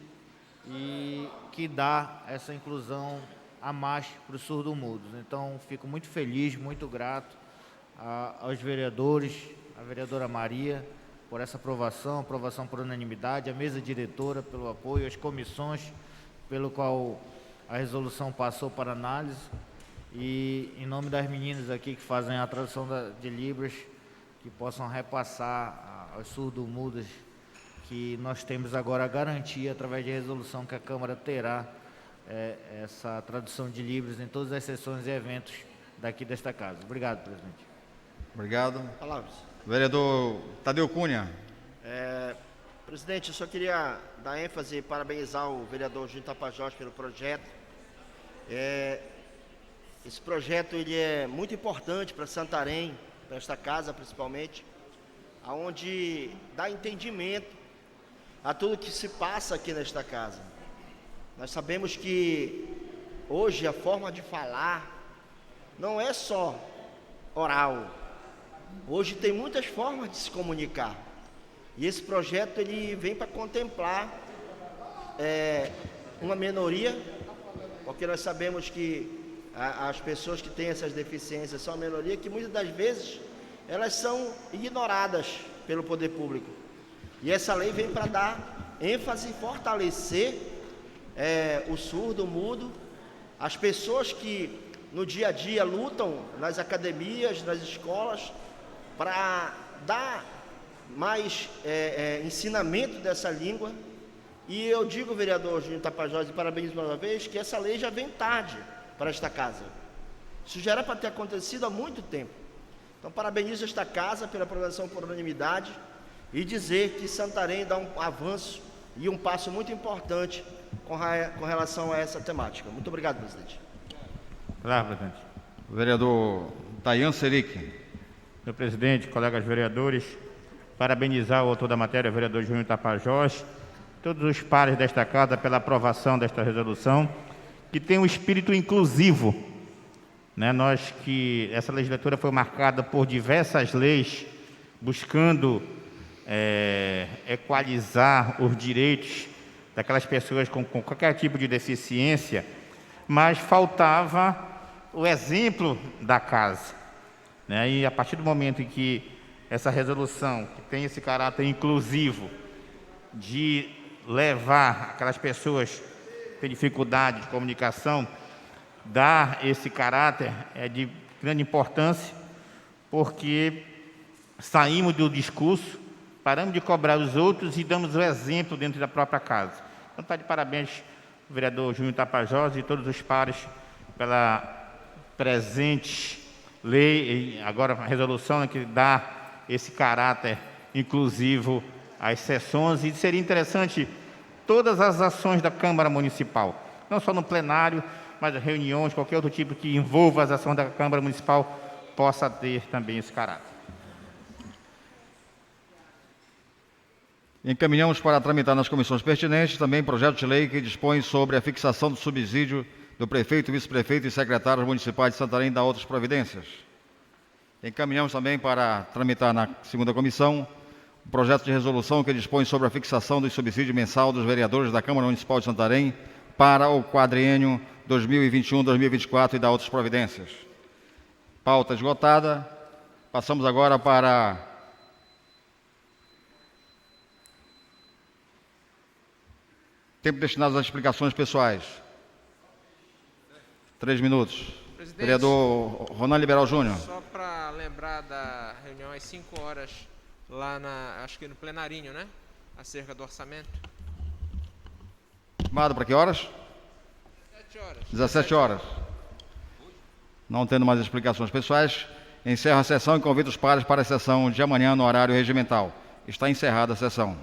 e que dá essa inclusão a mais para os surdo-mudos. Então, fico muito feliz, muito grato aos vereadores, a vereadora Maria, por essa aprovação por unanimidade, a mesa diretora pelo apoio, as comissões pelo qual a resolução passou para análise, e em nome das meninas aqui que fazem a tradução de Libras, que possam repassar aos surdo-mudos que nós temos agora a garantia, através de resolução, que a Câmara terá essa tradução de Libras em todas as sessões e eventos daqui desta casa. Obrigado, presidente. Obrigado. Palavras. Vereador Tadeu Cunha. Presidente, eu só queria dar ênfase e parabenizar o vereador Júnior Tapajós pelo projeto. Esse projeto ele é muito importante para Santarém, para esta casa principalmente, onde dá entendimento a tudo que se passa aqui nesta casa. Nós sabemos que hoje a forma de falar não é só oral. Hoje tem muitas formas de se comunicar. E esse projeto ele vem para contemplar uma minoria, porque nós sabemos que as pessoas que têm essas deficiências são uma minoria que muitas das vezes elas são ignoradas pelo poder público. E essa lei vem para dar ênfase e fortalecer o surdo, o mudo, as pessoas que no dia a dia lutam nas academias, nas escolas, para dar mais ensinamento dessa língua. E eu digo, vereador Júnior Tapajós, e parabéns mais uma vez, que essa lei já vem tarde para esta casa. Isso já era para ter acontecido há muito tempo. Então, parabenizo esta casa pela aprovação por unanimidade e dizer que Santarém dá um avanço e um passo muito importante com relação a essa temática. Muito obrigado, presidente. Claro, presidente. Vereador Tayan Seric. Senhor presidente, colegas vereadores, parabenizar o autor da matéria, o vereador Júnior Tapajós, todos os pares desta casa pela aprovação desta resolução, que tem um espírito inclusivo. Nós que essa legislatura foi marcada por diversas leis buscando equalizar os direitos daquelas pessoas com qualquer tipo de deficiência, mas faltava o exemplo da casa. E a partir do momento em que essa resolução, que tem esse caráter inclusivo, de levar aquelas pessoas que têm dificuldade de comunicação, dar esse caráter é de grande importância, porque saímos do discurso, paramos de cobrar os outros e damos o exemplo dentro da própria casa. Então, está de parabéns o vereador Júnior Tapajós e todos os pares pela presente lei, agora a resolução que dá esse caráter inclusivo às sessões, e seria interessante todas as ações da Câmara Municipal, não só no plenário, mas reuniões, qualquer outro tipo que envolva as ações da Câmara Municipal, possa ter também esse caráter. Encaminhamos para tramitar nas comissões pertinentes também projeto de lei que dispõe sobre a fixação do subsídio do prefeito, vice-prefeito e secretários municipais de Santarém, da outras providências. Encaminhamos também para tramitar na segunda comissão o projeto de resolução que dispõe sobre a fixação do subsídio mensal dos vereadores da Câmara Municipal de Santarém para o quadriênio 2021-2024 e da outras providências. Pauta esgotada. Passamos agora para tempo destinado às explicações pessoais. 3 minutos. Presidente, vereador Ronan Liberal Júnior. Só para lembrar da reunião às 5 horas, lá acho que no plenarinho, acerca do orçamento. Estimado para que horas? 17 horas. 17 horas. Não tendo mais explicações pessoais, encerro a sessão e convido os pares para a sessão de amanhã no horário regimental. Está encerrada a sessão.